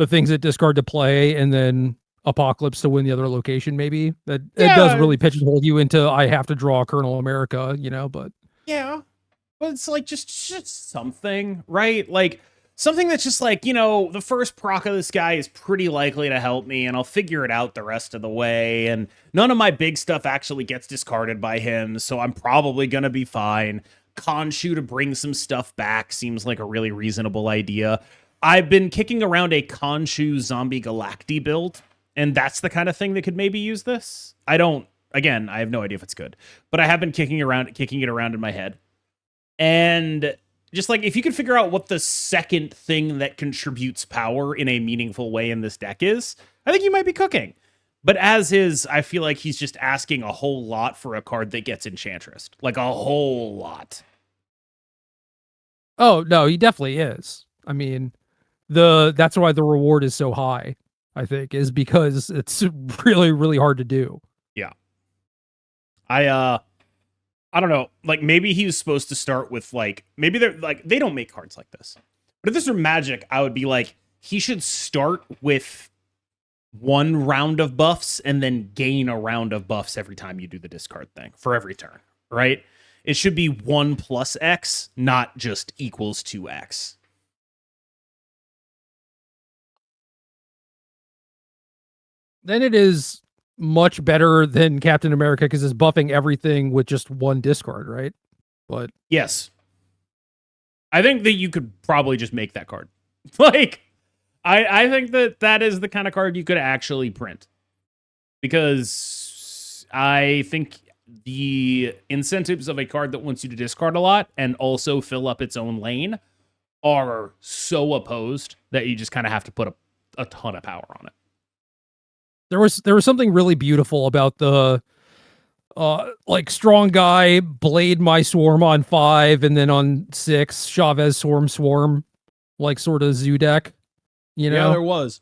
B: the things that discard to play and then Apocalypse to win the other location. Maybe that it does really pigeonhole you into I have to draw Colonel America, but
A: yeah, but it's like just something, right? Like something that's just like, the first proc of this guy is pretty likely to help me, and I'll figure it out the rest of the way, and none of my big stuff actually gets discarded by him, so I'm probably gonna be fine. Khonshu to bring some stuff back seems like a really reasonable idea. I've been kicking around a Khonshu Zombie Galacti build, and that's the kind of thing that could maybe use this. I have no idea if it's good, but I have been kicking it around in my head. And just like, if you could figure out what the second thing that contributes power in a meaningful way in this deck is, I think you might be cooking. But as is, I feel like he's just asking a whole lot for a card that gets Enchantress. Like a whole lot.
B: Oh, no, he definitely is. I mean, that's why the reward is so high, I think, is because it's really, really hard to do.
A: Yeah. I don't know. Like, maybe he was supposed to start with, like, maybe they're like, they don't make cards like this. But if this were Magic, I would be like, he should start with one round of buffs and then gain a round of buffs every time you do the discard thing for every turn, right? It should be 1 plus X, not just equals 2X.
B: Then it is much better than Captain America because it's buffing everything with just one discard, right? But
A: yes, I think that you could probably just make that card. Like, I think that is the kind of card you could actually print, because I think the incentives of a card that wants you to discard a lot and also fill up its own lane are so opposed that you just kind of have to put a ton of power on it.
B: There was something really beautiful about the like strong guy blade my swarm on 5 and then on 6 Chavez swarm like sort of zoo deck.
A: Yeah, there was.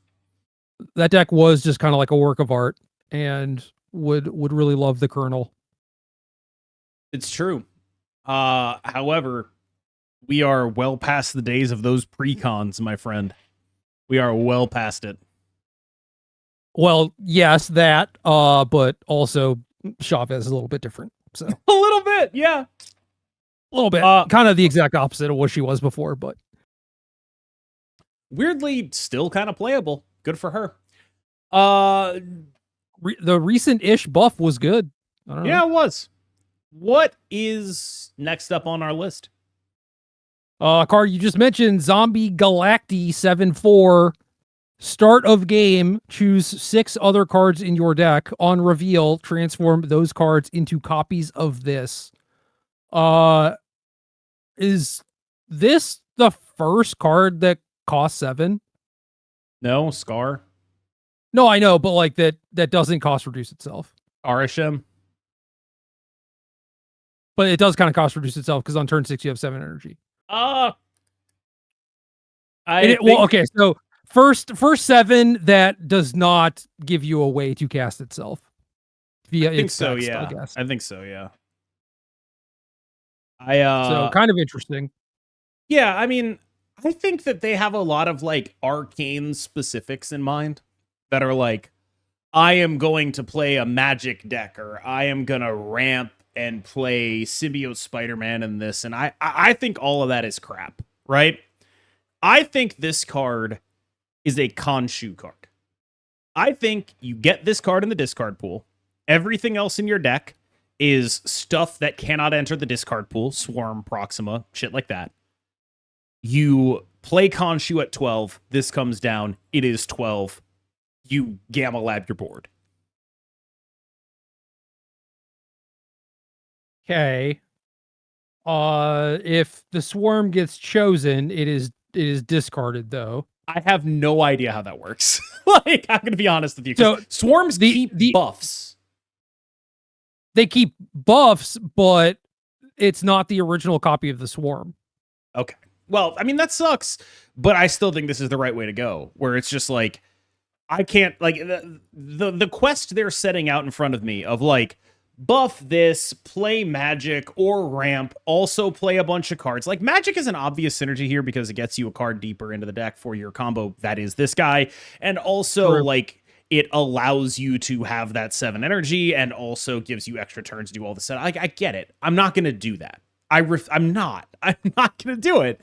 B: That deck was just kind of like a work of art, and would really love the Colonel.
A: It's true. However, we are well past the days of those pre-cons, my friend. We are well past it.
B: Well, yes, that, but also Chavez is a little bit different. So
A: a little bit, yeah.
B: A little bit. Kind of the exact opposite of what she was before, but
A: weirdly still kind of playable. Good for her.
B: The recent-ish buff was good. I don't know.
A: Yeah, it was. What is next up on our list?
B: Card you just mentioned, Zombie Galacti 7/4. Start of game, choose 6 other cards in your deck. On reveal, transform those cards into copies of this. Is this the first card that costs 7?
A: No, Scar.
B: No, I know, but like that doesn't cost reduce itself.
A: Arishem.
B: But it does kind of cost reduce itself because on turn 6 you have 7 energy. Okay, so first 7 that does not give you a way to cast itself via its text,
A: yeah.
B: I guess.
A: I think so, yeah.
B: So kind of interesting.
A: Yeah, I mean, I think that they have a lot of like arcane specifics in mind that are like, I am going to play a magic deck, or I am gonna ramp and play Symbiote Spider-Man in this, and I think all of that is crap, right? I think this card is a Khonshu card. I think you get this card in the discard pool. Everything else in your deck is stuff that cannot enter the discard pool, Swarm, Proxima, shit like that. You play Khonshu at 12, this comes down, it is 12. You Gamma Lab your board.
B: Okay. If the Swarm gets chosen, it is discarded though.
A: I have no idea how that works. Like, I'm going to be honest with you. So Swarms keep buffs.
B: They keep buffs, but it's not the original copy of the Swarm.
A: Okay. Well, I mean, that sucks, but I still think this is the right way to go, where it's just like, I can't, like, the quest they're setting out in front of me of, like, buff this, play Magic or ramp, also play a bunch of cards. Like, Magic is an obvious synergy here because it gets you a card deeper into the deck for your combo. That is this guy. And also, like, it allows you to have that 7 energy and also gives you extra turns to do all the set. I get it. I'm not going to do that. I'm not going to do it.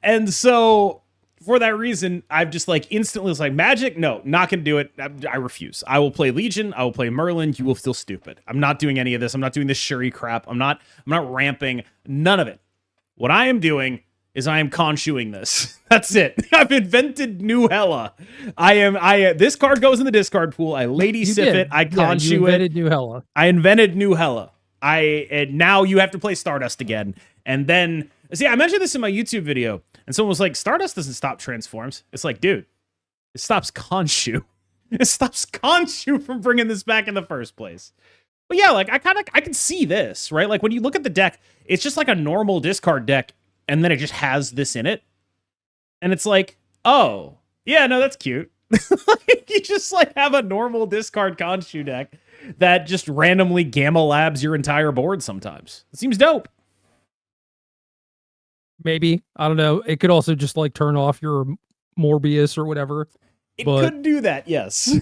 A: And so for that reason, I've just like instantly was like, Magic, no, not going to do it. I refuse. I will play Legion. I will play Merlin. You will feel stupid. I'm not doing any of this. I'm not doing this Shuri crap. I'm not ramping. None of it. What I am doing is I am Khonshuing this. That's it. I've invented new Hela. This card goes in the discard pool. I Lady Sif it. I Khonshu
B: you invented new Hela.
A: I invented new Hela. And now you have to play Stardust again. And then, see, I mentioned this in my YouTube video, and someone was like, Stardust doesn't stop transforms. It's like, dude, it stops Khonshu. It stops Khonshu from bringing this back in the first place. But yeah, like, I can see this, right? Like, when you look at the deck, it's just like a normal discard deck, and then it just has this in it. And it's like, oh, yeah, no, that's cute. Like, you just like have a normal discard Khonshu deck that just randomly gamma labs your entire board sometimes. It seems dope.
B: Maybe. I don't know. It could also just like turn off your Morbius or whatever.
A: It could do that, yes.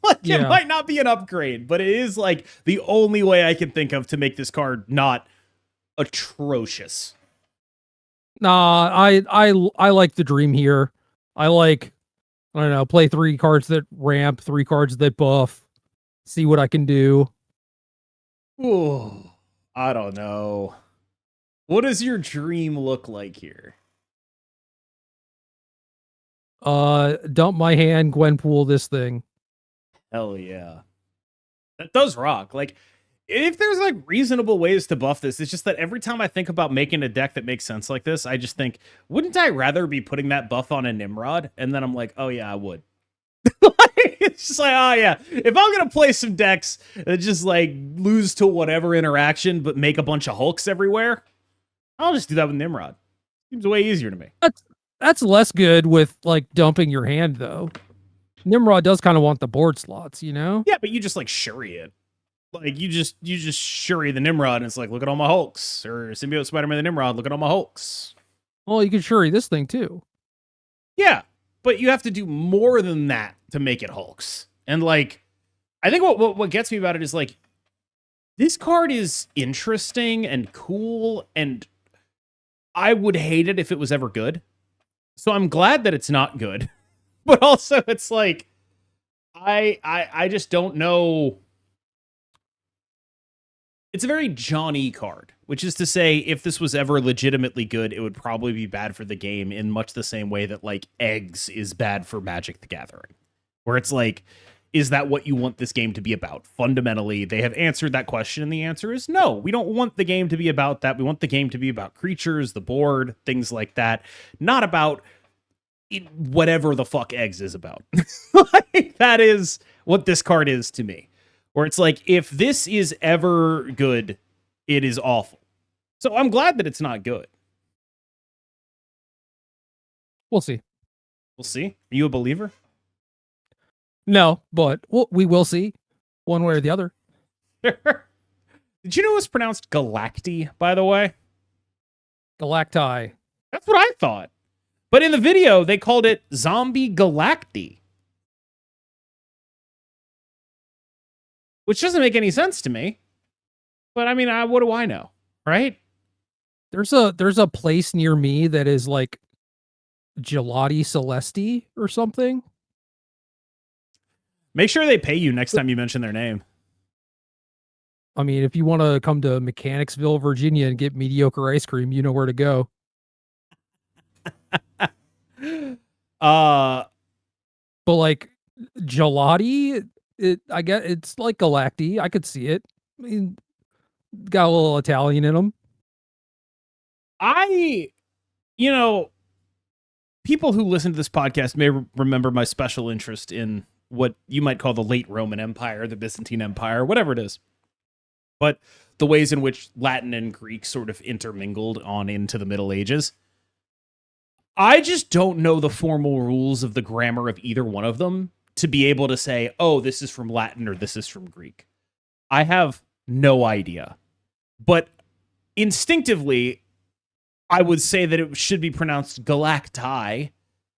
A: Like, yeah. It might not be an upgrade, but it is like the only way I can think of to make this card not atrocious.
B: Nah, I like the dream here. I don't know, play 3 cards that ramp, 3 cards that buff, see what I can do.
A: Ooh, I don't know. What does your dream look like here?
B: Dump my hand, Gwenpool this thing.
A: Hell yeah. That does rock. Like, if there's like reasonable ways to buff this, it's just that every time I think about making a deck that makes sense like this, I just think, wouldn't I rather be putting that buff on a Nimrod? And then I'm like, oh yeah, I would. It's just like, oh yeah, if I'm gonna play some decks that just like lose to whatever interaction but make a bunch of Hulks everywhere, I'll just do that with Nimrod. Seems way easier to me.
B: That's less good with like dumping your hand though. Nimrod does kind of want the board slots, you know?
A: Yeah, but you just like Shuri it. Like, you just Shuri the Nimrod, and it's like, look at all my Hulks. Or Symbiote Spider-Man the Nimrod, look at all my Hulks.
B: Well, you can Shuri this thing too.
A: Yeah, but you have to do more than that to make it Hulks. And like, I think what gets me about it is like, this card is interesting and cool, and I would hate it if it was ever good. So I'm glad that it's not good. But also, it's like, I just don't know. It's a very Johnny card, which is to say, if this was ever legitimately good, it would probably be bad for the game in much the same way that, like, eggs is bad for Magic the Gathering. Where it's like, is that what you want this game to be about? Fundamentally, they have answered that question, and the answer is no. We don't want the game to be about that. We want the game to be about creatures, the board, things like that. Not about whatever the fuck eggs is about. Like, that is what this card is to me. Where it's like, if this is ever good, it is awful. So I'm glad that it's not good.
B: We'll see.
A: We'll see. Are you a believer?
B: No, but we will see one way or the other.
A: Did you know it was pronounced Galacti, by the way?
B: Galacti.
A: That's what I thought. But in the video, they called it Zombie Galacti. Which doesn't make any sense to me. But I mean, what do I know? Right?
B: There's a place near me that is like Gelati Celesti or something.
A: Make sure they pay you next time you mention their name.
B: I mean, if you want to come to Mechanicsville, Virginia and get mediocre ice cream, you know where to go. But like Gelati, I get it's like Galacti. I could see it. I mean, got a little Italian in them.
A: People who listen to this podcast may remember my special interest in what you might call the late Roman Empire, the Byzantine Empire, whatever it is. But the ways in which Latin and Greek sort of intermingled on into the Middle Ages. I just don't know the formal rules of the grammar of either one of them to be able to say, oh, this is from Latin or this is from Greek. I have No idea. But instinctively, I would say that it should be pronounced galacti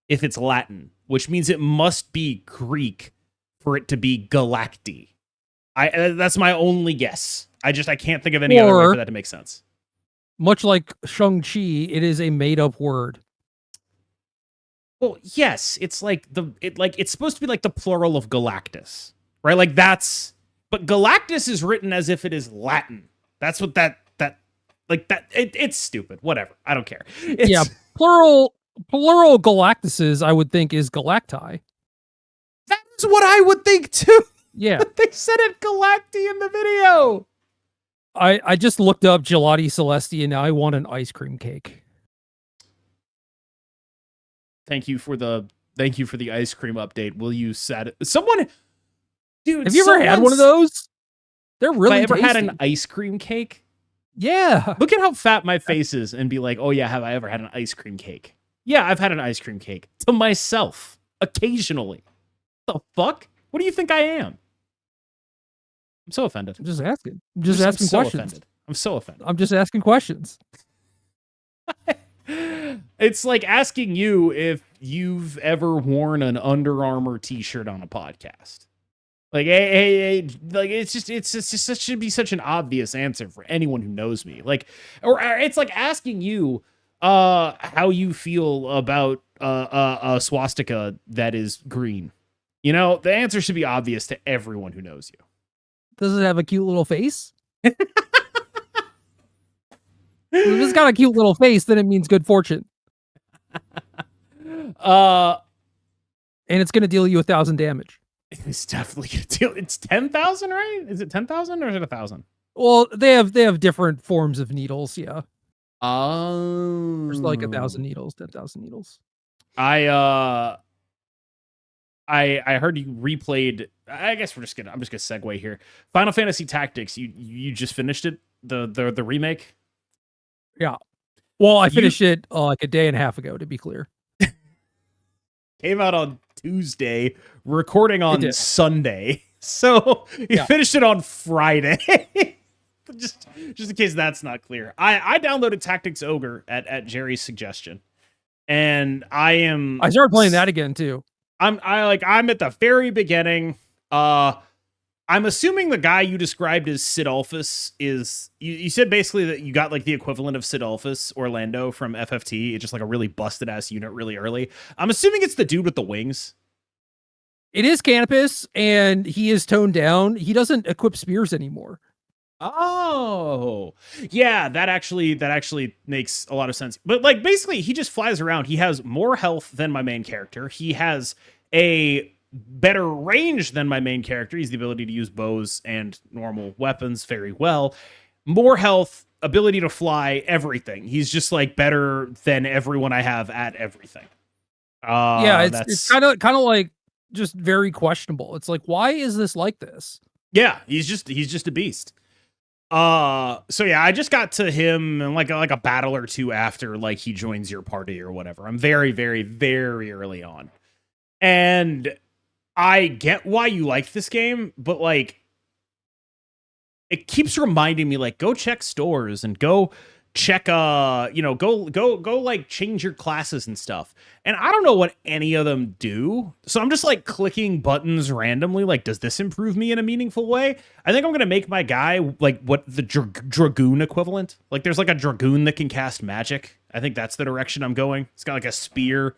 A: if it's Latin, which means it must be Greek for it to be galacti. That's my only guess. I can't think of any other way for that to make sense.
B: Much like Shang-Chi, it is a made-up word.
A: Well, yes, it's like it's supposed to be like the plural of Galactus, right? Like but Galactus is written as if it is Latin. That's what it's stupid. Whatever. I don't care.
B: Plural Galactuses, I would think, is galacti.
A: That's what I would think too.
B: Yeah.
A: But they said it galacti in the video.
B: I just looked up Gelati Celesti and now I want an ice cream cake.
A: Thank you for the ice cream update. Will you someone dude,
B: have you ever had one of those? They're really
A: Have I ever
B: tasty.
A: had an ice cream cake?
B: Yeah.
A: Look at how fat my face is and be like, oh yeah, have I ever had an ice cream cake? Yeah, I've had an ice cream cake to myself occasionally. The fuck? What do you think I am? I'm so offended.
B: I'm just asking. I'm just asking questions.
A: Offended. I'm so offended.
B: I'm just asking questions.
A: It's like asking you if you've ever worn an Under Armour t-shirt on a podcast. Like, hey, like it's just should be such an obvious answer for anyone who knows me. Like, or it's like asking you how you feel about a swastika that is green. You know, the answer should be obvious to everyone who knows you.
B: Does it have a cute little face? If it's got a cute little face, then it means good fortune. And it's going to deal you 1,000 damage.
A: It's definitely going to deal. It's 10,000, right? Is it 10,000 or is it 1,000?
B: Well, they have different forms of needles. Yeah.
A: Oh,
B: there's like 1,000 needles, 10,000 needles.
A: I heard you replayed. I guess I'm just gonna segue here. Final Fantasy Tactics. You just finished it, the remake.
B: Yeah. Well, I finished it like a day and a half ago, to be clear.
A: Came out on Tuesday, recording on Sunday. So you finished it on Friday. just in case that's not clear. I downloaded Tactics Ogre at Gerry's suggestion. And I
B: started playing that again too.
A: I'm at the very beginning. I'm assuming the guy you described as Sidolphus is you said basically that you got like the equivalent of Sidolphus Orlando from FFT. It's just like a really busted ass unit really early. I'm assuming it's the dude with the wings.
B: It is Canopus, and he is toned down. He doesn't equip spears anymore.
A: Oh, yeah, that actually makes a lot of sense. But like basically he just flies around. He has more health than my main character. He has a better range than my main character. He's the ability to use bows and normal weapons very well. More health, ability to fly, everything. He's just like better than everyone I have at everything.
B: It's kind of like just very questionable. It's like, why is this like this?
A: Yeah, he's just a beast. So yeah, I just got to him and like a battle or two after like he joins your party or whatever. I'm very, very, very early on. And I get why you like this game, but like it keeps reminding me like go check stores and go check go like change your classes and stuff. And I don't know what any of them do. So I'm just like clicking buttons randomly like does this improve me in a meaningful way? I think I'm going to make my guy like what the dragoon equivalent. Like there's like a dragoon that can cast magic. I think that's the direction I'm going. It's got like a spear.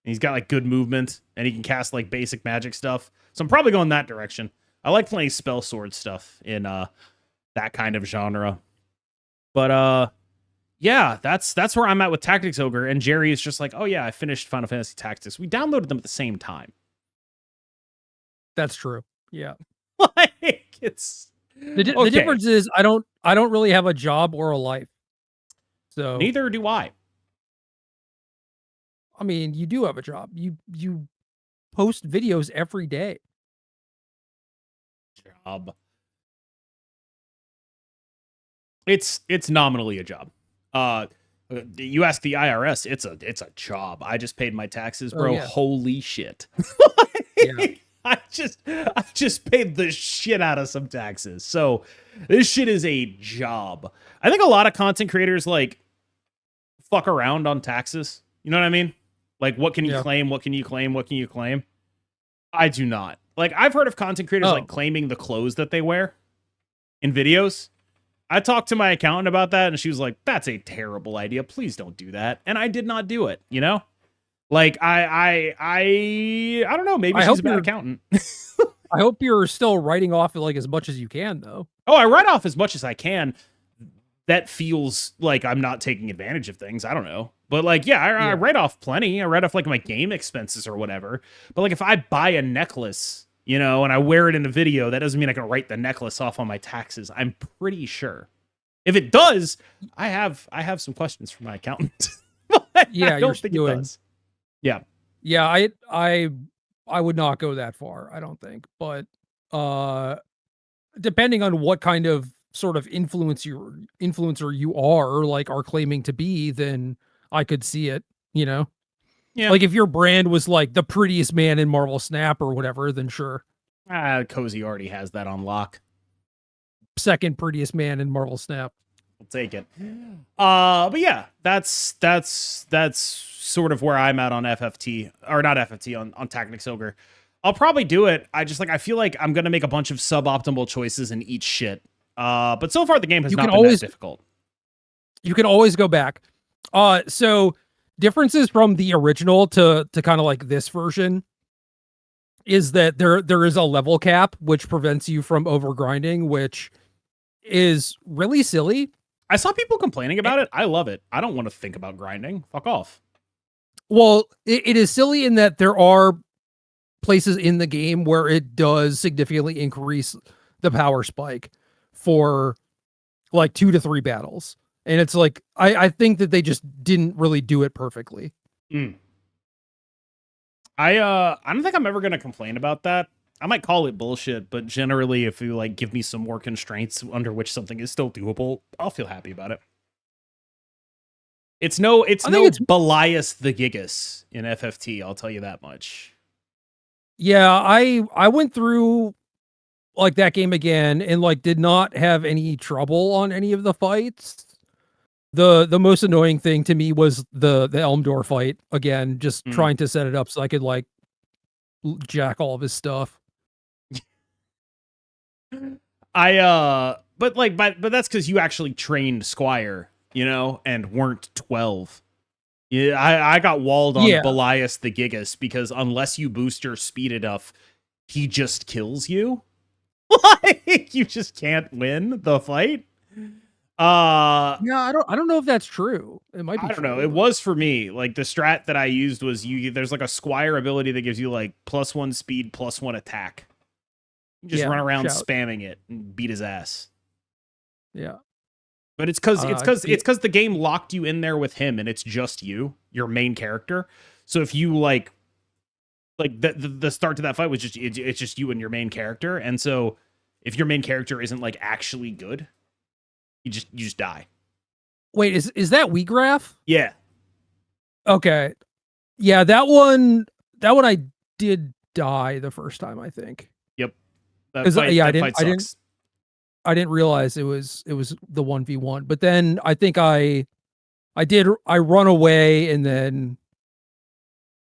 A: And he's got like good movement and he can cast like basic magic stuff. So I'm probably going that direction. I like playing spell sword stuff in that kind of genre. But yeah, that's where I'm at with Tactics Ogre, and Gerry is just like, "Oh yeah, I finished Final Fantasy Tactics." We downloaded them at the same time.
B: That's true. Yeah.
A: Like it's
B: the difference is I don't really have a job or a life. So
A: neither do I.
B: I mean, you do have a job. You post videos every day.
A: Job. It's nominally a job. You ask the IRS, it's a job. I just paid my taxes, bro.
B: Oh, yeah.
A: Holy shit.
B: Yeah.
A: I just paid the shit out of some taxes. So this shit is a job. I think a lot of content creators like fuck around on taxes. You know what I mean? Like, what can you claim? What can you claim? What can you claim? I do not. Like, I've heard of content creators like claiming the clothes that they wear in videos. I talked to my accountant about that, and she was like, "That's a terrible idea. Please don't do that." And I did not do it. You know, like I don't know. Maybe she's a bad accountant.
B: I hope you're still writing off like as much as you can, though.
A: Oh, I write off as much as I can. That feels like I'm not taking advantage of things. I don't know. But like, I write off plenty. I write off like my game expenses or whatever. But like if I buy a necklace, you know, and I wear it in the video, that doesn't mean I can write the necklace off on my taxes. I'm pretty sure. If it does, I have some questions for my accountant.
B: Yeah,
A: I don't think it does. Yeah.
B: Yeah, I would not go that far, I don't think. But depending on what kind of sort of influencer you are or like are claiming to be, then I could see it, you know?
A: Yeah.
B: Like if your brand was like the prettiest man in Marvel Snap or whatever, then sure.
A: Cozy already has that on lock.
B: Second prettiest man in Marvel Snap.
A: I'll take it. But yeah, that's sort of where I'm at on FFT, or not FFT, on Tactics Ogre. I'll probably do it. I feel like I'm gonna make a bunch of suboptimal choices and eat shit. But so far the game has not been that difficult.
B: You can always go back. So differences from the original to kind of like this version is that there is a level cap which prevents you from overgrinding, which is really silly.
A: I saw people complaining about it. I love it. I don't want to think about grinding. Fuck off.
B: Well, it is silly in that there are places in the game where it does significantly increase the power spike for like 2 to 3 battles. And it's like, I think that they just didn't really do it perfectly.
A: I don't think I'm ever going to complain about that. I might call it bullshit, but generally if you like give me some more constraints under which something is still doable, I'll feel happy about it. It's no Belias the Gigas in FFT, I'll tell you that much.
B: Yeah, I went through like that game again and like did not have any trouble on any of the fights. The most annoying thing to me was the Elmdor fight again, just trying to set it up so I could like jack all of his stuff.
A: But that's because you actually trained Squire, you know, and weren't 12. Yeah, I got walled on Belias the Gigas because unless you boost your speed enough, he just kills you. Like you just can't win the fight.
B: Yeah, I don't know if that's true. It might be.
A: I don't know. It was for me. Like the strat that I used was there's like a Squire ability that gives you like +1 speed, +1 attack. You just run around spamming it and beat his ass.
B: Yeah.
A: But it's because the game locked you in there with him, and it's just you, your main character. So if you like the start to that fight was just it's just you and your main character, and so if your main character isn't like actually good, you just die.
B: Wait, is that Wheatgraph?
A: Yeah.
B: Okay. Yeah, that one I did die the first time, I think.
A: Yep.
B: I didn't realize it was the 1v1, but then I think I run away and then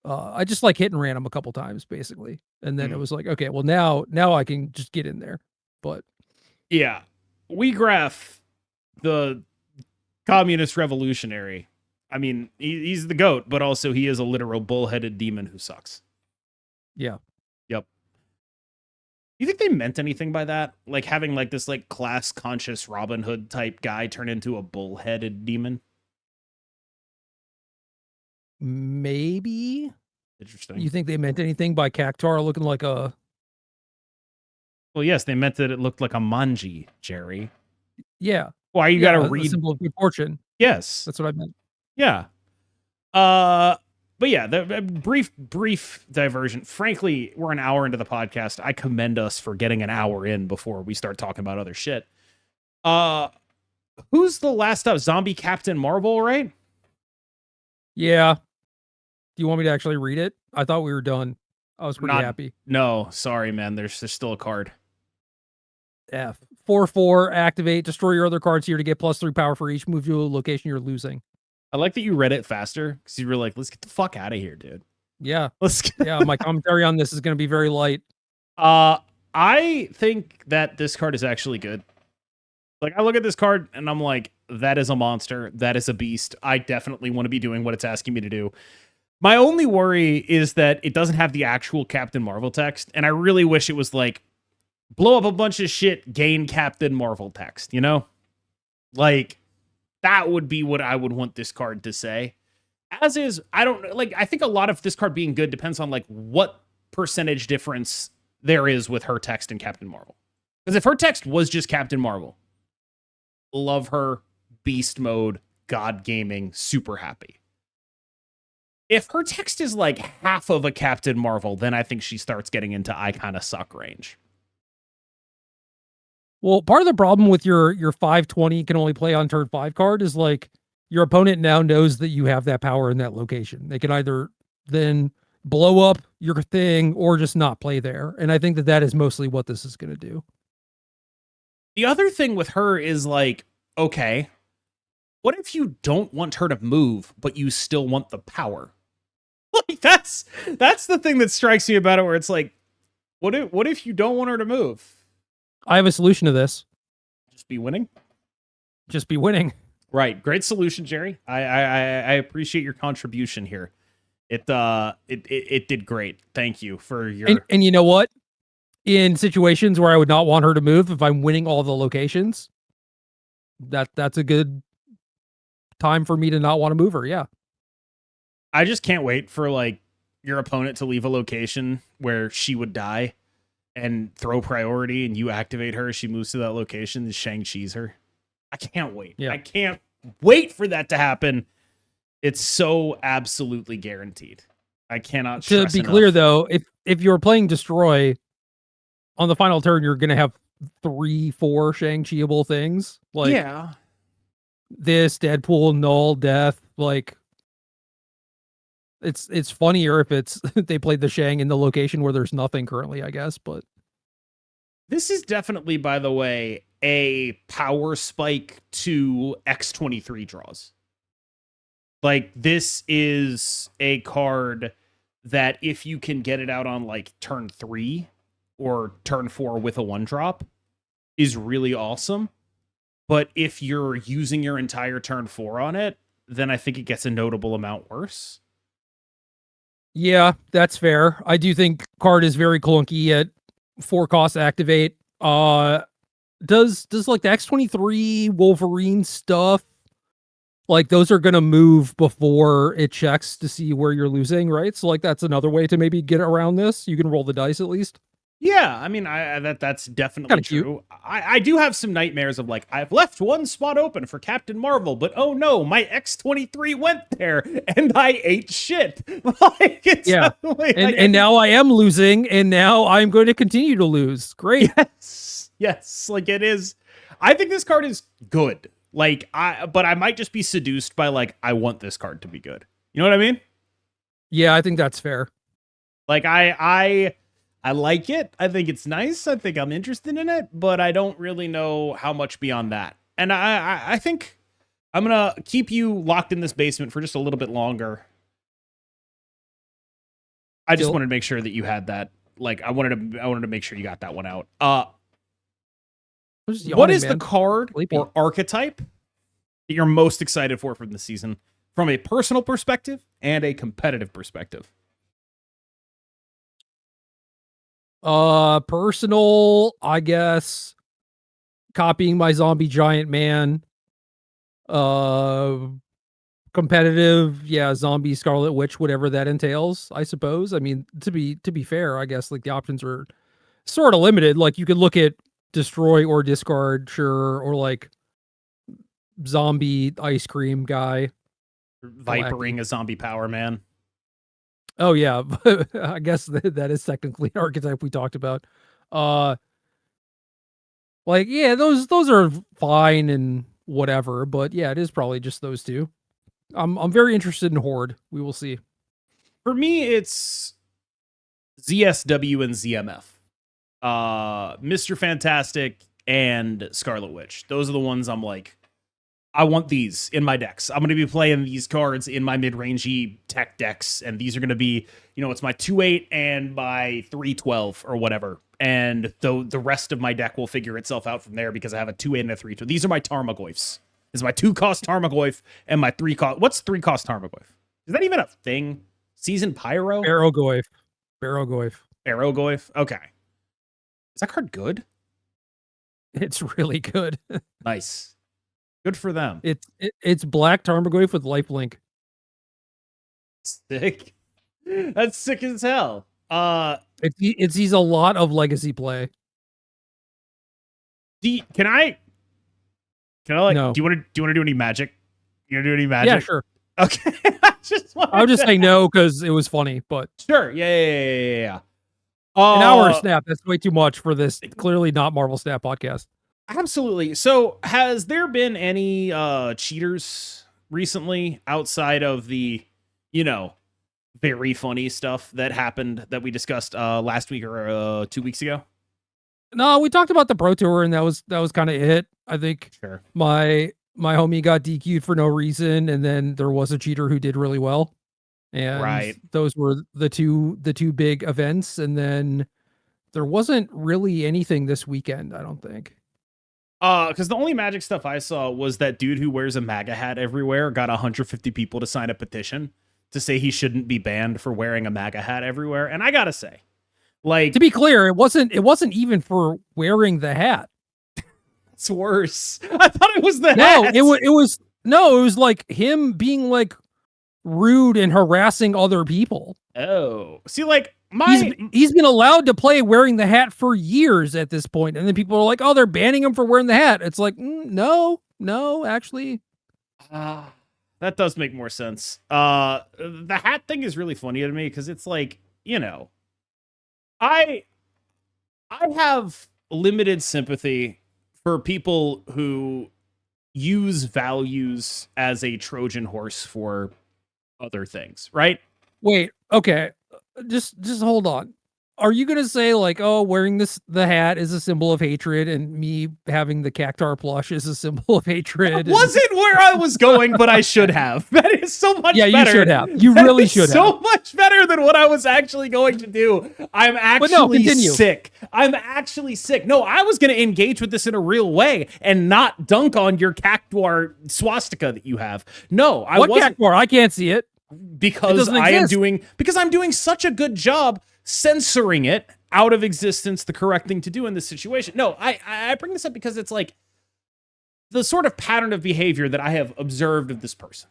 B: I just like hit and ran him a couple times basically. And then it was like, okay, well now I can just get in there. But
A: yeah, Wheatgraph, the communist revolutionary. I mean, he's the GOAT, but also he is a literal bullheaded demon who sucks.
B: Yeah.
A: Yep. You think they meant anything by that? Like having like this like class conscious Robin Hood type guy turn into a bullheaded demon?
B: Maybe.
A: Interesting.
B: You think they meant anything by Cactuar looking like a...
A: Well, yes, they meant that it looked like a manji, Gerry.
B: Yeah.
A: Why you gotta read...
B: a symbol of good fortune.
A: Yes.
B: That's what I meant.
A: Yeah. But yeah, the brief diversion. Frankly, we're an hour into the podcast. I commend us for getting an hour in before we start talking about other shit. Who's the last up? Zombie Captain Marvel, right?
B: Yeah. Do you want me to actually read it? I thought we were done. I was pretty happy.
A: No, sorry, man. There's still a card.
B: F 4/4 activate. Destroy your other cards here to get +3 power for each move to a location you're losing.
A: I like that you read it faster because you were like, "Let's get the fuck out of here, dude."
B: Yeah,
A: let's.
B: Yeah. My commentary on this is going to be very light.
A: I think that this card is actually good. Like, I look at this card and I'm like, that is a monster. That is a beast. I definitely want to be doing what it's asking me to do. My only worry is that it doesn't have the actual Captain Marvel text, and I really wish it was like, blow up a bunch of shit, gain Captain Marvel text, you know? Like, that would be what I would want this card to say. As is, I don't, like, I think a lot of this card being good depends on, like, what percentage difference there is with her text and Captain Marvel. Because if her text was just Captain Marvel, love her, beast mode, God gaming, super happy. If her text is like half of a Captain Marvel, then I think she starts getting into I kind of suck range.
B: Well, part of the problem with your 520 can only play on turn 5 card is like your opponent now knows that you have that power in that location. They can either then blow up your thing or just not play there. And I think that is mostly what this is going to do.
A: The other thing with her is like, okay, what if you don't want her to move, but you still want the power? Like, that's the thing that strikes me about it, where it's like, what if you don't want her to move?
B: I have a solution to this.
A: Just be winning?
B: Just be winning.
A: Right. Great solution, Gerry. I appreciate your contribution here. It did great. Thank you for your...
B: And you know what? In situations where I would not want her to move, if I'm winning all the locations, that's a good time for me to not want to move her. Yeah.
A: I just can't wait for like your opponent to leave a location where she would die and throw priority, and you activate her. She moves to that location and Shang-Chi's her. I can't wait.
B: Yeah.
A: I can't wait for that to happen. It's so absolutely guaranteed. I cannot.
B: To be clear, though, if you're playing Destroy on the final turn, you're going to have 3-4 Shang-Chi-able things. Like,
A: yeah,
B: this, Deadpool, Null, Death. Like, it's funnier if it's they played the Shang in the location where there's nothing currently, I guess. But
A: this is definitely, by the way, a power spike to X-23 draws. Like, this is a card that if you can get it out on like turn 3 or turn 4 with a 1-drop is really awesome. But if you're using your entire turn 4 on it, then I think it gets a notable amount worse.
B: Yeah, that's fair. I do think card is very clunky at 4 cost activate. Does like the X-23 Wolverine stuff, like those are going to move before it checks to see where you're losing, right? So like that's another way to maybe get around this. You can roll the dice at least.
A: Yeah, I mean, that's definitely true. I do have some nightmares of like, I've left one spot open for Captain Marvel, but oh no, my X-23 went there and I ate shit. Like, it's
B: and now I am losing, and now I'm going to continue to lose. Great.
A: Yes, like it is. I think this card is good. Like, but I might just be seduced by like, I want this card to be good. You know what I mean?
B: Yeah, I think that's fair.
A: Like, I like it. I think it's nice. I think I'm interested in it, but I don't really know how much beyond that. And I think I'm going to keep you locked in this basement for just a little bit longer. I just wanted to make sure that you had that. Like, I wanted to make sure you got that one out. What is the card or archetype that you're most excited for from the season from a personal perspective and a competitive perspective?
B: Personal, I guess, copying my zombie giant man. Competitive, yeah, zombie Scarlet Witch, whatever that entails, I suppose. I mean, to be fair, I guess like the options are sort of limited. Like you could look at destroy or discard, sure, or like zombie ice cream guy,
A: vipering a zombie power man.
B: Oh yeah, I guess that is technically an archetype we talked about. Like yeah, those are fine and whatever, but yeah, it is probably just those two. I'm very interested in Horde. We will see.
A: For me, it's ZSW and ZMF. Mr. Fantastic and Scarlet Witch. Those are the ones I'm like, I want these in my decks. I'm going to be playing these cards in my mid-rangey tech decks, and these are going to be, it's my 2/8 and my 3/12 or whatever. And the rest of my deck will figure itself out from there because I have a 2/8 and a 3/12. These are my Tarmogoyfs. This is my 2-cost Tarmogoyf and my 3-cost. What's 3-cost Tarmogoyf? Is that even a thing? Seasoned Pyro?
B: Barrogoyf.
A: Okay. Is that card good?
B: It's really good.
A: Nice. Good for them.
B: It's black Tarmogoyf with lifelink.
A: Sick. That's sick as hell.
B: It sees a lot of legacy play.
A: Can I like?
B: No.
A: Do you want to do any magic? You want to do any magic?
B: Yeah, sure.
A: Okay.
B: I would just say no because it was funny, but
A: sure. Yeah.
B: An hour of Snap. That's way too much for this clearly not Marvel Snap podcast.
A: Absolutely. So, has there been any cheaters recently outside of the, very funny stuff that happened that we discussed last week or 2 weeks ago?
B: No, we talked about the Pro Tour, and that was kind of it. I think
A: sure.
B: My homie got DQ'd for no reason, and then there was a cheater who did really well. And those were the two big events, and then there wasn't really anything this weekend, I don't think.
A: Because the only Magic stuff I saw was that dude who wears a MAGA hat everywhere got 150 people to sign a petition to say he shouldn't be banned for wearing a MAGA hat everywhere. And I gotta say, like,
B: to be clear, it wasn't even for wearing the hat.
A: It's worse. I thought it was the hat.
B: No, it was like him being like rude and harassing other people.
A: Oh, see, like
B: he's been allowed to play wearing the hat for years at this point, and then people are like, "Oh, they're banning him for wearing the hat." It's like, no, actually.
A: That does make more sense. The hat thing is really funny to me because it's like, I have limited sympathy for people who use values as a Trojan horse for other things, right?
B: Wait, okay. Just hold on. Are you going to say like, oh, wearing the hat is a symbol of hatred and me having the Cactar plush is a symbol of hatred?
A: That wasn't where I was going, but I should have. That is so much better.
B: Yeah, you should have. You really should have.
A: So much better than what I was actually going to do. I'm actually sick. I'm actually sick. No, I was going to engage with this in a real way and not dunk on your Cactuar swastika that you have. No, I wasn't.
B: What Cactuar? I can't see it.
A: Because I'm doing such a good job censoring it out of existence, the correct thing to do in this situation. No, I bring this up because it's like the sort of pattern of behavior that I have observed of this person.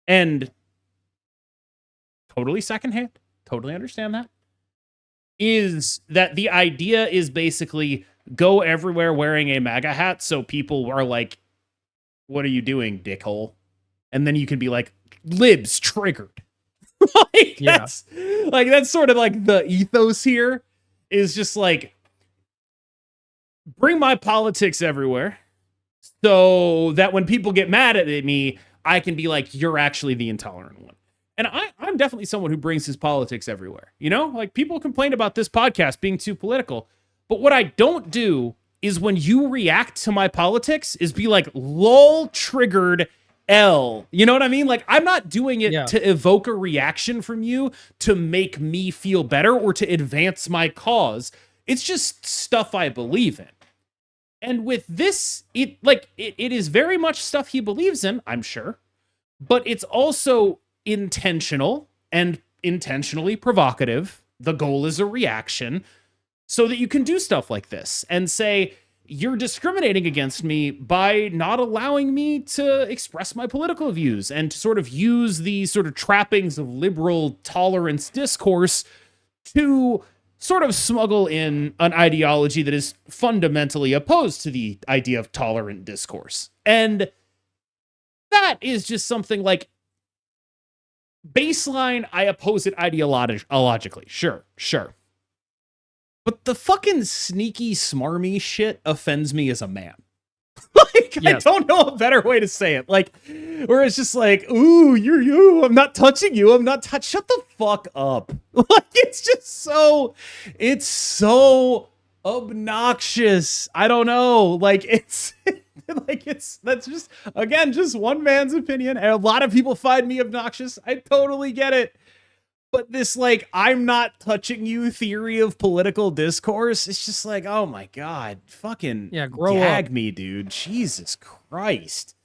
A: And totally secondhand, totally understand that, is that the idea is basically go everywhere wearing a MAGA hat so people are like, what are you doing, dickhole? And then you can be like, libs triggered. That's sort of like the ethos here is just like, bring my politics everywhere so that when people get mad at me, I can be like, you're actually the intolerant one. And I'm definitely someone who brings his politics everywhere. Like people complain about this podcast being too political, but what I don't do is when you react to my politics is be like, lol, triggered, L. You know what I mean? Like, I'm not doing it to evoke a reaction from you to make me feel better or to advance my cause. It's just stuff I believe in. And with this, it is very much stuff he believes in, I'm sure, but it's also intentional and intentionally provocative. The goal is a reaction so that you can do stuff like this and say, you're discriminating against me by not allowing me to express my political views and to sort of use the sort of trappings of liberal tolerance discourse to sort of smuggle in an ideology that is fundamentally opposed to the idea of tolerant discourse. And that is just something like, baseline, I oppose it ideologically. Sure. But the fucking sneaky, smarmy shit offends me as a man. Like,
B: Yes.
A: I don't know a better way to say it. Like, where it's just like, ooh, you're you. I'm not touching you. I'm not touch. Shut the fuck up. Like, it's so obnoxious. I don't know. Like, it's that's just, again, just one man's opinion. And a lot of people find me obnoxious. I totally get it. But this, like, I'm not touching you theory of political discourse, it's just like, oh my God, fucking
B: grow
A: gag
B: up.
A: me, dude. Jesus Christ.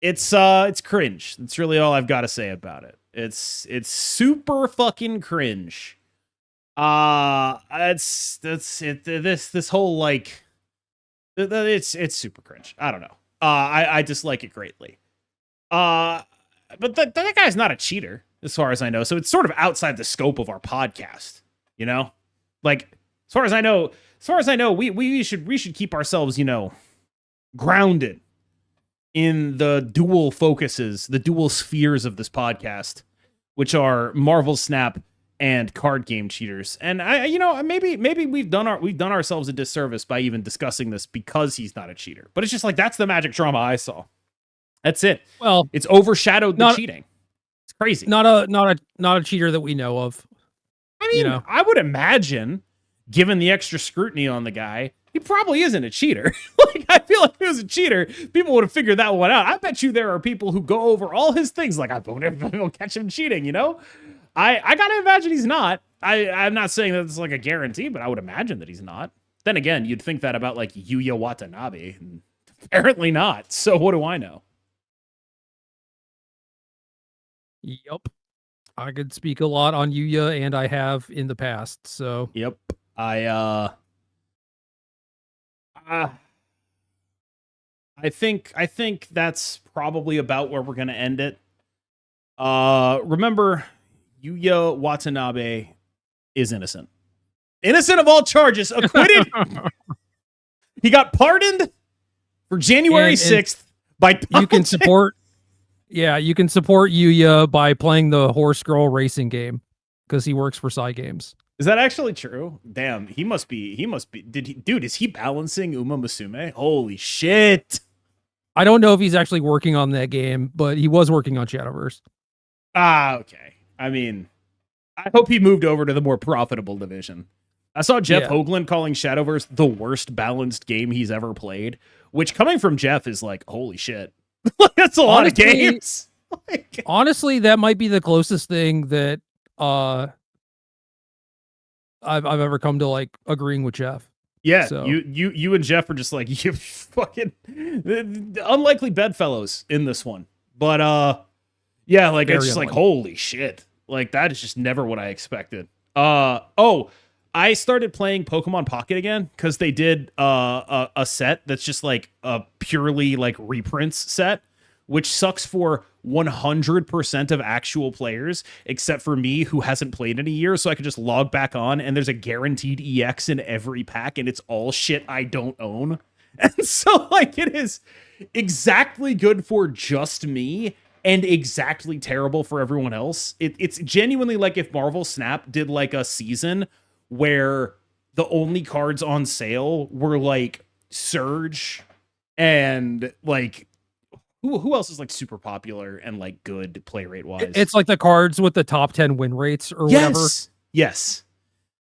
A: It's cringe. That's really all I've got to say about it. It's super fucking cringe. That's it. This whole, like, it's super cringe. I don't know. I dislike it greatly. But that guy's not a cheater, as far as I know. So it's sort of outside the scope of our podcast, you know? Like, as far as I know, we should keep ourselves, grounded in the dual focuses, the dual spheres of this podcast, which are Marvel Snap and card game cheaters. And maybe we've done ourselves a disservice by even discussing this because he's not a cheater. But it's just like, that's the magic drama I saw. That's it.
B: Well,
A: it's overshadowed the cheating. It's crazy.
B: Not a cheater that we know of.
A: I mean, I would imagine, given the extra scrutiny on the guy, he probably isn't a cheater. Like, I feel like if he was a cheater, people would have figured that one out. I bet you there are people who go over all his things like, I won't catch him cheating, I gotta imagine he's not. I'm not saying that it's like a guarantee, but I would imagine that he's not. Then again, you'd think that about, like, Yuya Watanabe. Apparently not. So what do I know?
B: Yep. I could speak a lot on Yuya, and I have in the past, so.
A: Yep. I think that's probably about where we're gonna end it. Remember, Yuya Watanabe is innocent. Innocent of all charges, acquitted. He got pardoned for January 6th by
B: you can support. Yeah, you can support Yuya by playing the Horse Girl racing game because he works for Psy Games.
A: Is that actually true? Damn, he must be. Dude, is he balancing Uma Musume? Holy shit.
B: I don't know if he's actually working on that game, but he was working on Shadowverse.
A: Okay. I mean, I hope he moved over to the more profitable division. I saw Jeff Hoagland calling Shadowverse the worst balanced game he's ever played, which, coming from Jeff, is like, holy shit. That's a lot of games.
B: Honestly, that might be the closest thing that I've ever come to, like, agreeing with Jeff.
A: Yeah, so. you and Jeff are just like, you fucking unlikely bedfellows in this one. But yeah, like, very it's just like, holy shit. Like, that is just never what I expected. I started playing Pokemon Pocket again because they did a set that's just like a purely, like, reprints set, which sucks for 100% of actual players, except for me, who hasn't played in a year, so I could just log back on, and there's a guaranteed EX in every pack, and it's all shit I don't own. And so, like, it is exactly good for just me, and exactly terrible for everyone else. It's genuinely like if Marvel Snap did, like, a season where the only cards on sale were, like, Surge and, like, who else is, like, super popular and, like, good play rate wise?
B: It's like the cards with the top 10 win rates or whatever.
A: Yes.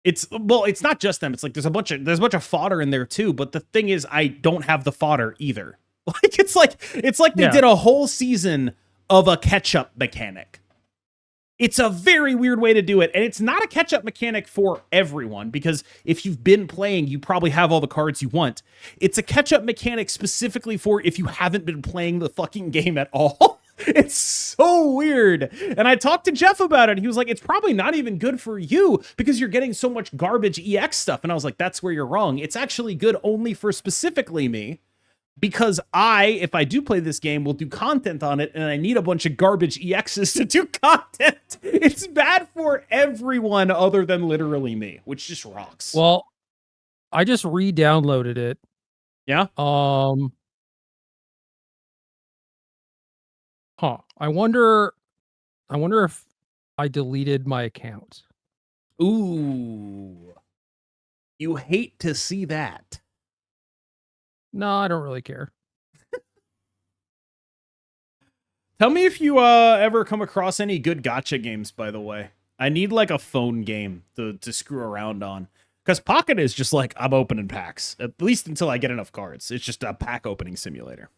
A: It's not just them. It's like there's a bunch of fodder in there too, but the thing is, I don't have the fodder either. Like, it's like they did a whole season of a catch-up mechanic. It's a very weird way to do it, and it's not a catch-up mechanic for everyone, because if you've been playing, you probably have all the cards you want. It's a catch-up mechanic specifically for if you haven't been playing the fucking game at all. It's so weird. And I talked to Jeff about it. He was like, it's probably not even good for you because you're getting so much garbage EX stuff. And I was like, that's where you're wrong. It's actually good only for specifically me, because if I do play this game, will do content on it, and I need a bunch of garbage EXs to do content. It's bad for everyone other than literally me, which just rocks.
B: Well, I just re-downloaded it.
A: Yeah?
B: I wonder if I deleted my account.
A: Ooh. You hate to see that.
B: No, I don't really care.
A: Tell me if you ever come across any good gacha games, by the way. I need like a phone game to screw around on. Because Pocket is just like, I'm opening packs. At least until I get enough cards. It's just a pack opening simulator.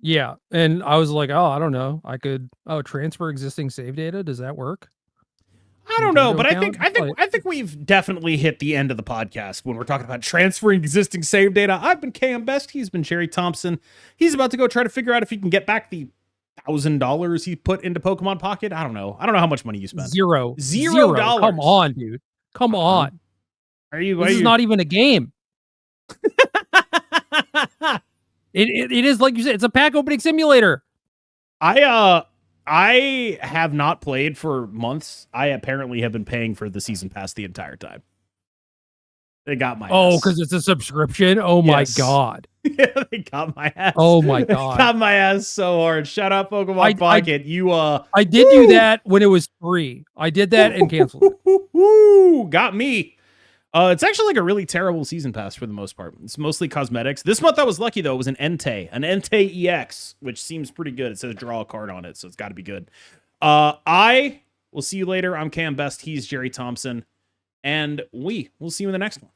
B: Yeah. And I was like, oh, I don't know. I could transfer existing save data. Does that work?
A: I don't know,
B: Nintendo
A: but
B: account?
A: I think we've definitely hit the end of the podcast when we're talking about transferring existing save data. I've been KMBest. He's been Gerry Thompson. He's about to go try to figure out if he can get back the $1,000 he put into Pokemon Pocket. I don't know how much money you spent.
B: Zero.
A: $0.
B: Come on, dude. Come on. This is not even a game. It is like you said. It's a pack opening simulator.
A: I have not played for months. I apparently have been paying for the season pass the entire time. They got my ass.
B: Oh, because it's a subscription? Oh, yes. My God.
A: Yeah, they got my ass.
B: Oh, my God.
A: Got my ass so hard. Shut up, Pokemon Pocket.
B: I did do that when it was free. I did that and canceled it.
A: Got me. It's actually like a really terrible season pass for the most part. It's mostly cosmetics. This month I was lucky, though. It was an Entei EX, which seems pretty good. It says draw a card on it, so it's got to be good. I will see you later. I'm KMBest. He's Gerry Thompson. And we will see you in the next one.